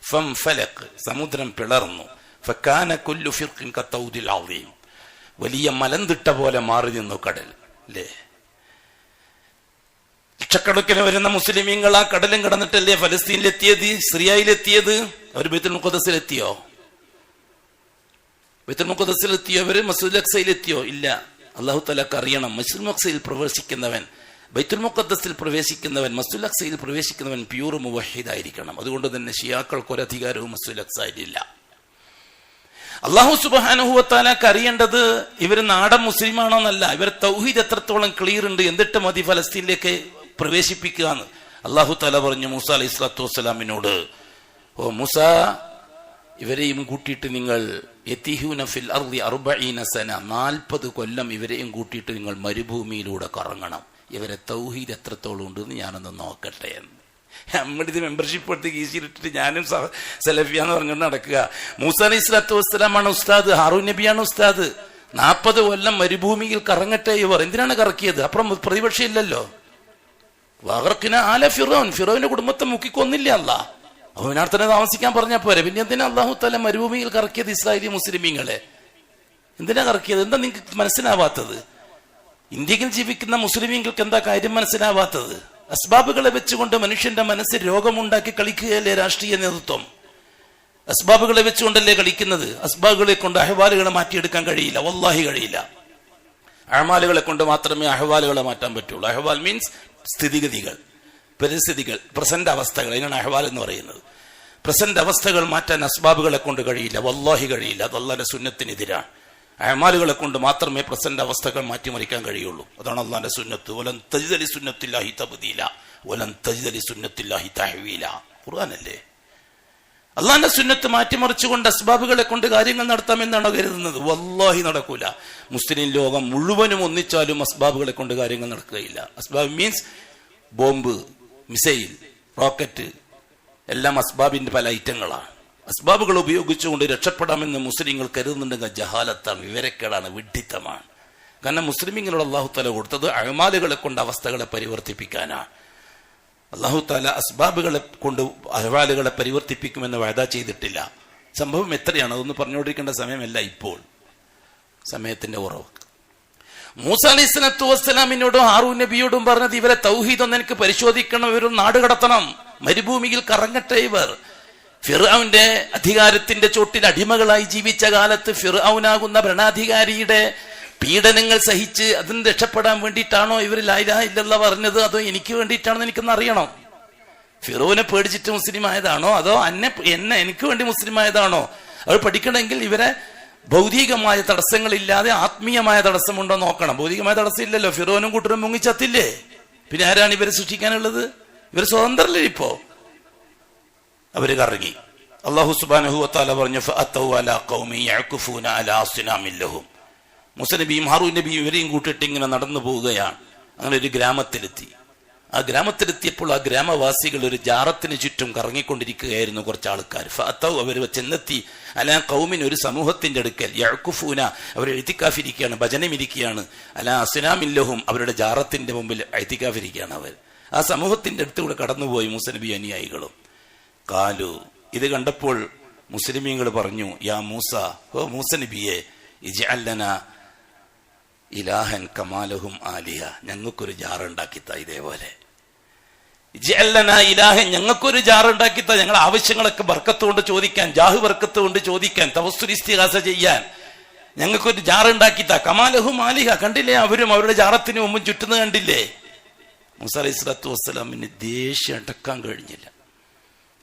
ഫംഫലഖ്, സമുദ്രം പിളർന്നു. ഫകാന കുല്ലു ഫിർഖിൻ കത്തൗദിൽ അളീം, വലിയ മലന്തിട്ട പോലെ മാറി നിന്നു കടൽ. അല്ലേ, ലക്ഷക്കണക്കിന് വരുന്ന മുസ്ലിമീങ്ങൾ ആ കടലും കടന്നിട്ടല്ലേ ഫലസ്തീനിലെത്തിയത്, സിറിയയിലെത്തിയത്. അവർ ബൈത്തുൽ മുഖദ്ദസിലെത്തിയോ? ബൈത്തുൽ മുഖദ്ദസിലെത്തിയോ? അവര് മസ്ജിദുൽ അഖ്സയിലെത്തിയോ? ഇല്ല. അല്ലാഹു തആലക്ക് അറിയണം, മസ്ജിദുൽ അഖ്സയിൽ പ്രവേശിക്കുന്നവൻ, ബൈത്തുൽ മുഖദ്ദസിൽ പ്രവേശിക്കുന്നവൻ, മസ്ജിദുൽ അഖ്സയിൽ പ്രവേശിക്കുന്നവൻ പ്യൂർ മുവഹിദായിരിക്കണം. അതുകൊണ്ട് തന്നെ ഷിയാക്കൾക്ക് ഒരു അധികാരവും മസ്ജിദുൽ അഖ്സയിലില്ല. അല്ലാഹു സുബ്ഹാനഹു വ തആലക്ക് അറിയേണ്ടത് ഇവർ നാടൻ മുസ്ലിമാണോ എന്നല്ല, ഇവർ തൗഹീദ് എത്രത്തോളം ക്ലിയർ ഉണ്ട്, എന്നിട്ട് മതി ഫലസ്തീനിലേക്ക് പ്രവേശിപ്പിക്കുക എന്ന്. അല്ലാഹു തആല പറഞ്ഞു മൂസ അലൈഹി സ്വലാത്തു വസ്സലാമിനോട്, ഓ മൂസ, ഇവരെയും കൂട്ടിയിട്ട് നിങ്ങൾ യതീഹൂന ഫിൽ അർളി 40 സന, 40 കൊല്ലം ഇവരെയും കൂട്ടിയിട്ട് നിങ്ങൾ മരുഭൂമിയിലൂടെ കറങ്ങണം. ഇവരെ തൗഹീദ് എത്രത്തോളം ഉണ്ടെന്ന് ഞാനൊന്ന് നോക്കട്ടെ എന്ന്. നമ്മളിത് മെമ്പർഷിപ്പ് എടുത്ത് കീശിലിട്ടിട്ട് ഞാനും സലഫിയാന്ന് പറഞ്ഞുകൊണ്ട് നടക്കുക. മൂസ അലൈഹി സ്വലാത്തു വസ്സലാമാണ് ഉസ്താദ്, ഹാറൂൻ നബിയാണ് ഉസ്താദ്. 40 കൊല്ലം മരുഭൂമിയിൽ കറങ്ങട്ടെ ഇവർ. എന്തിനാണ് കറക്കിയത്? അപ്പുറം പ്രതിപക്ഷം ഇല്ലല്ലോ. വഗർഖിന ആല ഫിറൗൻ, ഫിറൗന്റെ കുടുംബത്തെ മുക്കിക്കൊന്നില്ല അല്ലാഹ്. അവനാർ തന്നെ താമസിക്കാൻ പറഞ്ഞാൽ പോരെ. പിന്നെ എന്തിനാ അല്ലാഹു തആല മരുഭൂമിയിൽ കറക്കിയത് ഇസ്രായേലി മുസ്ലിമീങ്ങളെ? എന്തിനാ കറക്കിയത്? എന്താ നിങ്ങൾക്ക് മനസ്സിലാവാത്തത്? ഇന്ത്യയിൽ ജീവിക്കുന്ന മുസ്ലിമീങ്ങൾക്ക് എന്താ കാര്യം മനസ്സിലാവാത്തത്? അസ്ബാബുകളെ വെച്ചുകൊണ്ട് മനുഷ്യന്റെ മനസ്സിൽ രോഗമുണ്ടാക്കി കളിക്കുകയല്ലേ രാഷ്ട്രീയ നേതൃത്വം? അസ്ബാബുകളെ വെച്ചുകൊണ്ടല്ലേ കളിക്കുന്നത്. അസ്ബാബുകളെ കൊണ്ട് അഹ്വാലുകളെ മാറ്റിയെടുക്കാൻ കഴിയില്ല, വല്ലാഹി കഴിയില്ല. അഅമാലുകളെ കൊണ്ട് മാത്രമേ അഹ്വാലുകളെ മാറ്റാൻ പറ്റുള്ളൂ. അഹ്വാൽ മീൻസ് സ്ഥിതിഗതികൾ, പരിസ്ഥിതികൾ, പ്രസന്റ് അവസ്ഥകൾ. അതിനാണ് അഹ്വാൽ എന്ന് പറയുന്നത്. പ്രസന്റ് അവസ്ഥകൾ മാറ്റാൻ അസ്ബാബുകളെ കൊണ്ട് കഴിയില്ല, വല്ലാഹി കഴിയില്ല. അത് അല്ലാഹുവിന്റെ സുന്നത്തിനെതിരാണ്. അഅമാലുകളെ കൊണ്ട് മാത്രമേ പ്രസന്റ് അവസ്ഥകൾ മാറ്റിമറിക്കാൻ കഴിയുള്ളൂ. അതാണ് അല്ലാഹുവിന്റെ സുന്നത്ത്. വലൻ തജിദ ലി സുന്നത്തില്ലാഹി തബ്ദീല വലൻ തജിദ ലി സുന്നത്തില്ലാഹി തഹ്വീല. ഖുർആനല്ലേ. അല്ലാഹുവിന്റെ സുന്നത്ത് മാറ്റിമറിച്ചുകൊണ്ട് അസ്ബാബുകളെ കൊണ്ട് കാര്യങ്ങൾ നടത്താമെന്നാണോ കരുതുന്നത്? വല്ലാഹി നടക്കൂല. മുസ്ലിം ലോകം മുഴുവനും ഒന്നിച്ചാലും അസ്ബാബുകളെ കൊണ്ട് കാര്യങ്ങൾ നടക്കുകയില്ല. അസ്ബാബ് മീൻസ് ബോംബ്, മിസൈൽ, റോക്കറ്റ്, എല്ലാം അസ്ബാബിന്റെ പല ഐറ്റങ്ങളാണ്. അസ്ബാബുകൾ ഉപയോഗിച്ചുകൊണ്ട് രക്ഷപ്പെടാമെന്ന് മുസ്ലിങ്ങൾ കരുതുന്നുണ്ടെങ്കിൽ ജഹാലത്താണ്, വിവരക്കേടാണ്, വിഡ്ഢിത്തമാണ്. കാരണം മുസ്ലിമീങ്ങളോട് അല്ലാഹു തആല കൊടുത്തത് അഅമാലുകളെ കൊണ്ട് അവസ്ഥകളെ പരിവർത്തിപ്പിക്കാനാണ്. അല്ലാഹു തആല അസ്ബാബുകളെ കൊണ്ട് അഹ്വാലുകളെ പരിവർത്തിപ്പിക്കുമെന്ന് വഅദ ചെയ്തിട്ടില്ല. സംഭവം എത്രയാണ് അതൊന്ന് പറഞ്ഞുകൊണ്ടിരിക്കേണ്ട സമയമല്ല ഇപ്പോൾ, സമയത്തിന്റെ കുറവ്. മൂസ അലൈഹി സ്വലാത്തു വസ്സലാമിനോടും ഹാറൂൻ നബിയോടും പറഞ്ഞത് ഇവരെ തൗഹീദ് ഒന്ന് എനിക്ക് പരിശോധിക്കണം, ഇവരും നാട് കടത്തണം, മരുഭൂമിയിൽ കറങ്ങട്ടെ ഇവർ. ഫിർഔന്റെ അധികാരത്തിന്റെ ചോട്ടിൽ അടിമകളായി ജീവിച്ച കാലത്ത് ഫിർഔനാകുന്ന ഭരണാധികാരിയുടെ പീഡനങ്ങൾ സഹിച്ച് അതിന് രക്ഷപ്പെടാൻ വേണ്ടിയിട്ടാണോ ഇവർ ലാ ഇലാഹ ഇല്ലല്ലാഹ് പറഞ്ഞത്, അതോ എനിക്ക് വേണ്ടിയിട്ടാണെന്ന് എനിക്കൊന്ന് അറിയണം. ഫിറോനെ പേടിച്ചിട്ട് മുസ്ലിം ആയതാണോ അതോ എനിക്ക് വേണ്ടി മുസ്ലിം ആയതാണോ? അവർ പഠിക്കണമെങ്കിൽ ഇവരെ ഭൗതികമായ തടസ്സങ്ങളില്ലാതെ ആത്മീയമായ തടസ്സമുണ്ടോ നോക്കണം. ഭൗതികമായ തടസ്സം ഇല്ലല്ലോ, ഫിറോനും കൂട്ടരും മുങ്ങിച്ചത്തില്ലേ, പിന്നെ ആരാണ് ഇവരെ സൃഷ്ടിക്കാനുള്ളത്? ഇവർ സ്വതന്ത്രല്ലേ ഇപ്പോ? അവര് കറങ്ങി. അല്ലാഹു സുബ്ഹാനഹു വ തആല പറഞ്ഞു ഫഅതൗ അലാ ഖൗമി യഅകുഫൂന അലാ അസ്നാമിൻ ലഹും. മൂസ നബിയും ഹാറൂൻ നബിയും ഇവരെയും കൂട്ടിയിട്ട് ഇങ്ങനെ നടന്നു പോവുകയാണ്. അങ്ങനെ ഒരു ഗ്രാമത്തിലെത്തി. ആ ഗ്രാമത്തിലെത്തിയപ്പോൾ ആ ഗ്രാമവാസികൾ ഒരു ജാറത്തിന് ചുറ്റും കറങ്ങിക്കൊണ്ടിരിക്കുകയായിരുന്നു കുറച്ച് ആൾക്കാർ. ഫഅതൗ, അവർ ചെന്നെത്തി അലാ ഖൗമിൻ, ഒരു സമൂഹത്തിന്റെ അടുക്കൽ. യഅകുഫൂന, അവർ ഇഅ്തികാഫിരിക്കുകയാണ്, ഭജനമിരിക്കുകയാണ്. അലാ അസ്നാമിൻ ലഹും, അവരുടെ ജാറത്തിന്റെ മുമ്പിൽ ഇഅ്തികാഫിരിക്കുകയാണ് അവർ. ആ സമൂഹത്തിന്റെ അടുത്തുകൂടെ കടന്നുപോയി മൂസ നബി അനുയായികളും. കാലു, ഇത് കണ്ടപ്പോൾ മുസ്ലിമീങ്ങൾ പറഞ്ഞു, യാ മൂസ, ഓ മൂസ നബിയെ, ഇജ്അൽ ലനാ ഇലാഹൻ കമാലഹും ആലിഹ, ഞങ്ങൾക്കൊരു ജാറുണ്ടാക്കിത്ത, ഇതേപോലെ ഇജ്അൽ ലനാ ഇലാഹൻ, ഞങ്ങൾക്കൊരു ജാറുണ്ടാക്കിത്ത, ഞങ്ങളുടെ ആവശ്യങ്ങളൊക്കെ ബർക്കത്ത് കൊണ്ട് ചോദിക്കാൻ, ജാഹ് ബർക്കത്ത് കൊണ്ട് ചോദിക്കാൻ, തവസ്സുൽ ഇസ്തിഗാസ ചെയ്യാൻ ഞങ്ങൾക്കൊരു ജാറുണ്ടാക്കിത്ത. കമാലഹും ആലിഹ, കണ്ടില്ലേ അവരും അവരുടെ ജാറത്തിന് മുമ്പ് ചുറ്റുന്നത് കണ്ടില്ലേ? മൂസ അലൈഹി സ്വലാത്തു വസ്സലാമിന് ദേഷ്യം അടക്കാൻ കഴിഞ്ഞില്ല.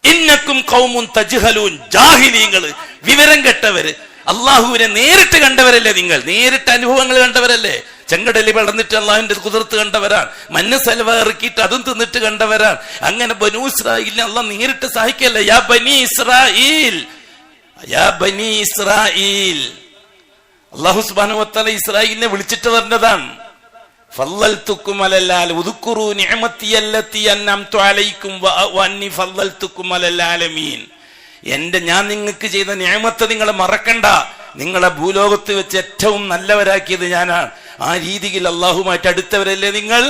ഇന്നക്കും ഖൗമുൻ തജ്ഹലൂൻ, ജാഹിലീങ്ങൾ, വിവരം കെട്ടവര്, അള്ളാഹുവിനെ നേരിട്ട് കണ്ടവരല്ലേ നിങ്ങൾ, നേരിട്ട് അനുഭവങ്ങൾ കണ്ടവരല്ലേ. ചെങ്കടലി വളർന്നിട്ട് അള്ളാഹുവിന്റെ കുതിർത്ത് കണ്ടവരാണ്. മഞ്ഞ സൽവ ഇറക്കിയിട്ട് അതും തിന്നിട്ട് കണ്ടവരാണ്. അങ്ങനെ ബനൂ ഇസ്രായേലിനെ അള്ളാഹ് നേരിട്ട് സഹായിക്കല്ല. യാ ബനി ഇസ്രായേൽ, യാ ബനി ഇസ്രായേൽ. അള്ളാഹു സുബ്ഹാനഹു വ തആല ഇസ്രായേലിനെ വിളിച്ചിട്ട് പറഞ്ഞതാണ്, ഫളൽതുക്കും അലൽ ഉദ്കുറു നിഅമതി അല്ലതി അൻഅംതു അലൈക്കും വഅന്നി ഫളൽതുക്കും അലൽ ആലമീൻ. ഞാൻ നിങ്ങൾക്ക് ചെയ്ത നിഅമത്ത് നിങ്ങൾ മറക്കണ്ട. നിങ്ങളെ ഭൂലോകത്ത് വെച്ച് ഏറ്റവും നല്ലവരാക്കിയത് ഞാനാണ്. ആ രീതിയിൽ അള്ളാഹുമായിട്ട് അടുത്തവരല്ലേ നിങ്ങൾ.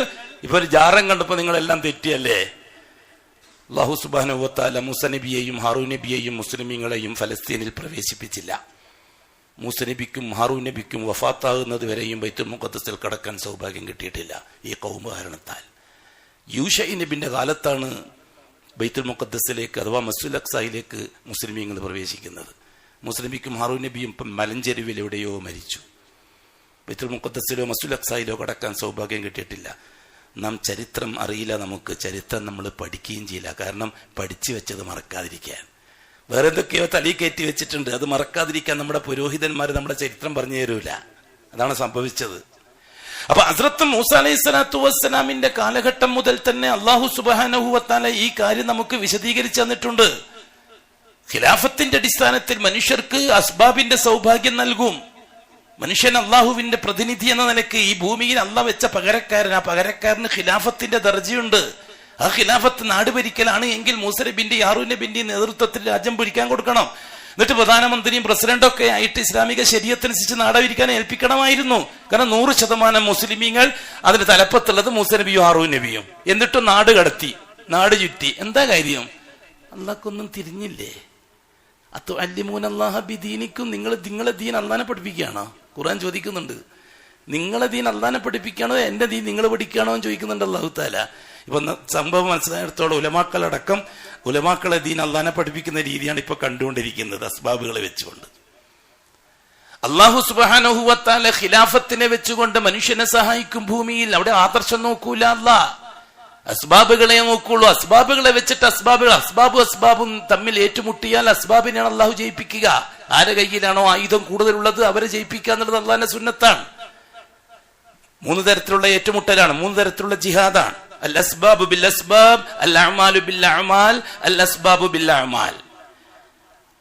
ഇപ്പൊ ഒരു ജാറം കണ്ടപ്പോ നിങ്ങളെല്ലാം തെറ്റിയല്ലേ. അള്ളാഹു സുബ്ഹാനഹു വ തആല മൂസ നബിയെയും ഹാറൂൻ നബിയെയും മുസ്ലിമീങ്ങളെയും ഫലസ്തീനിൽ പ്രവേശിപ്പിച്ചില്ല. മൂസ നബിക്കും ഹാറൂൻ നബിക്കും വഫാത്താകുന്നത് വരെയും ബൈത്തുൽ മുഖദ്ദസിൽ കടക്കാൻ സൗഭാഗ്യം കിട്ടിയിട്ടില്ല ഈ ഖൗമ കാരണത്താൽ. യൂശൈ നബിന്റെ കാലത്താണ് ബൈത്തുൽ മുഖദ്ദസിലേക്ക് അഥവാ മസ്ജിദുൽ അഖ്സയിലേക്ക് മുസ്ലിമീങ്ങൾ പ്രവേശിക്കുന്നത്. മൂസ നബിക്കും ഹാറൂൻ നബിയും ഇപ്പം മലഞ്ചെരുവിൽ എവിടെയോ മരിച്ചു. ബൈത്തുൽ മുഖദ്ദസിലോ മസ്ജിദുൽ അഖ്സയിലോ കടക്കാൻ സൗഭാഗ്യം കിട്ടിയിട്ടില്ല. നാം ചരിത്രം അറിയില്ല, നമുക്ക് ചരിത്രം നമ്മൾ പഠിക്കുകയും ചെയ്യില്ല. കാരണം പഠിച്ചു വെച്ചത് മറക്കാതിരിക്കാൻ. വേറെ എന്തൊക്കെയോ തലയിൽ കയറ്റി വെച്ചിട്ടുണ്ട്, അത് മറക്കാതിരിക്കാൻ നമ്മുടെ പുരോഹിതന്മാർ നമ്മുടെ ചരിത്രം പറഞ്ഞു തരൂല. അതാണ് സംഭവിച്ചത്. അപ്പൊ ഹസ്രത്ത് മൂസ അലൈഹി സ്വലാത്തു വസ്സലാമിന്റെ കാലഘട്ടം മുതൽ തന്നെ അള്ളാഹു സുബ്ഹാനഹു വ തആല ഈ കാര്യം നമുക്ക് വിശദീകരിച്ചു തന്നിട്ടുണ്ട്. ഖിലാഫത്തിന്റെ അടിസ്ഥാനത്തിൽ മനുഷ്യർക്ക് അസ്ബാബിന്റെ സൗഭാഗ്യം നൽകും. മനുഷ്യൻ അള്ളാഹുവിന്റെ പ്രതിനിധി എന്ന നിലയ്ക്ക് ഈ ഭൂമിയിൽ അള്ളാഹ് വെച്ച പകരക്കാരൻ, ആ പകരക്കാരന് ഖിലാഫത്തിന്റെ ദർജയുണ്ട്. ആ ഖിലാഫത്ത് നാട് ഭരിക്കലാണ് എങ്കിൽ മൂസ നബിന്റെയും ഹാറൂൻ നബിന്റെയും നേതൃത്വത്തിൽ രാജ്യം ഭരിക്കാൻ കൊടുക്കണം. എന്നിട്ട് പ്രധാനമന്ത്രിയും പ്രസിഡന്റൊക്കെ ആയിട്ട് ഇസ്ലാമിക ശരീഅത്തനുസരിച്ച് നാട് ഭരിക്കാൻ ഏൽപ്പിക്കണമായിരുന്നു. കാരണം 100% മുസ്ലിമീങ്ങൾ അതിന് തലപ്പത്തുള്ളത് മൂസ നബിയും ഹാറൂൻ നബിയും. എന്നിട്ടും നാട് കടത്തി, നാട് ചുറ്റി. എന്താ കാര്യം? അള്ളാഹ്ക്കൊന്നും തിരിഞ്ഞില്ലേ? അത്തു അല്ലിമൂനല്ലാഹ ബിദീനിക്കും. നിങ്ങളെ ദീൻ അള്ളാനെ പഠിപ്പിക്കുകയാണോ? ഖുർആൻ ചോദിക്കുന്നുണ്ട്. നിങ്ങളെ ദീൻ അള്ളാനെ പഠിപ്പിക്കുകയാണോ എന്റെ ദീൻ നിങ്ങൾ പഠിക്കുകയാണോ എന്ന് ചോദിക്കുന്നുണ്ട് അല്ലാഹു തആല. ഇപ്പൊ സംഭവം മനസ്സിലായിടത്തോളം ഉലമാക്കളടക്കം ഉലമാക്കളെ ദീൻ അള്ളാനെ പഠിപ്പിക്കുന്ന രീതിയാണ് ഇപ്പൊ കണ്ടുകൊണ്ടിരിക്കുന്നത്, അസ്ബാബുകളെ വെച്ചുകൊണ്ട്. അള്ളാഹു സുബ്ഹാനഹു വ തആല ഖിലാഫത്തിനെ വെച്ചുകൊണ്ട് മനുഷ്യനെ സഹായിക്കും ഭൂമിയിൽ. അവിടെ ആദർശം നോക്കൂല അല്ലാഹ്, അസ്ബാബുകളെ നോക്കുള്ളൂ. അസ്ബാബുകളെ വെച്ചിട്ട് അസ്ബാബും തമ്മിൽ ഏറ്റുമുട്ടിയാൽ അസ്ബാബിനെയാണ് അള്ളാഹു ജയിപ്പിക്കുക. ആരുടെ കയ്യിലാണോ ആയുധം കൂടുതലുള്ളത് അവരെ ജയിപ്പിക്കുക എന്നുള്ളത് അള്ളാഹിന്റെ സുന്നത്താണ്. 3 തരത്തിലുള്ള ഏറ്റുമുട്ടലാണ്, 3 തരത്തിലുള്ള ജിഹാദാണ്. അൽ അസ്ബാബു ബിൽ അസ്ബാബ്, അൽ അഅമാലു ബിൽ അഅമാൽ, അൽ അസ്ബാബു ബിൽ അഅമാൽ.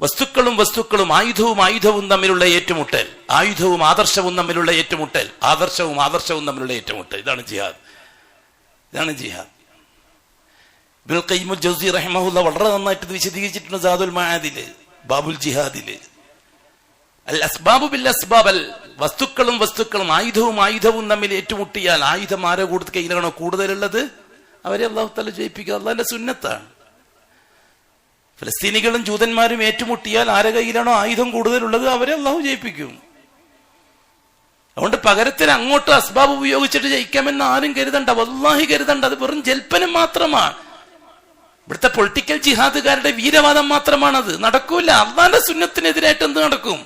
വസ്തുക്കളും ആയുധവും തമ്മിലുള്ള ഏറ്റുമുട്ടൽ, ആയുധവും ആദർശവും തമ്മിലുള്ള ഏറ്റുമുട്ടൽ, ആദർശവും തമ്മിലുള്ള ഏറ്റുമുട്ടൽ. ഇതാണ് ജിഹാദ്. ഇബ്നുൽ ഖയ്യിം അൽ ജൗസി റഹിമഹുല്ലാഹ് വളരെ നന്നായിട്ട് വിശദീകരിച്ചിട്ടുണ്ട് സാദുൽ മആദില്, ബാബുൽ ജിഹാദില്. അൽ അസ്ബാബു ബിൽ അസ്ബാബ്, വസ്തുക്കളും ആയുധവും തമ്മിൽ ഏറ്റുമുട്ടിയാൽ ആയുധം ആരോ കയ്യിലാണോ കൂടുതലുള്ളത് അവരെ അല്ലാഹു തആല ജയിപ്പിക്കുക. അള്ളാഹിന്റെ സുന്നത്താണ്. ഫലസ്തീനികളും ജൂതന്മാരും ഏറ്റുമുട്ടിയാൽ ആരുടെ കയ്യിലാണോ ആയുധം കൂടുതലുള്ളത് അവരെ അല്ലാഹു ജയിപ്പിക്കും. അതുകൊണ്ട് പകരത്തിന് അങ്ങോട്ട് അസ്ബാബ് ഉപയോഗിച്ചിട്ട് ജയിക്കാമെന്ന് ആരും കരുതണ്ട, വല്ലാഹി കരുതണ്ട. അത് വെറും ജൽപ്പനം മാത്രമാണ്. ഇവിടുത്തെ പൊളിറ്റിക്കൽ ജിഹാദുകാരുടെ വീരവാദം മാത്രമാണത്. നടക്കൂല. അള്ളാന്റെ സുന്നത്തിനെതിരായിട്ട് എന്ത് നടക്കും?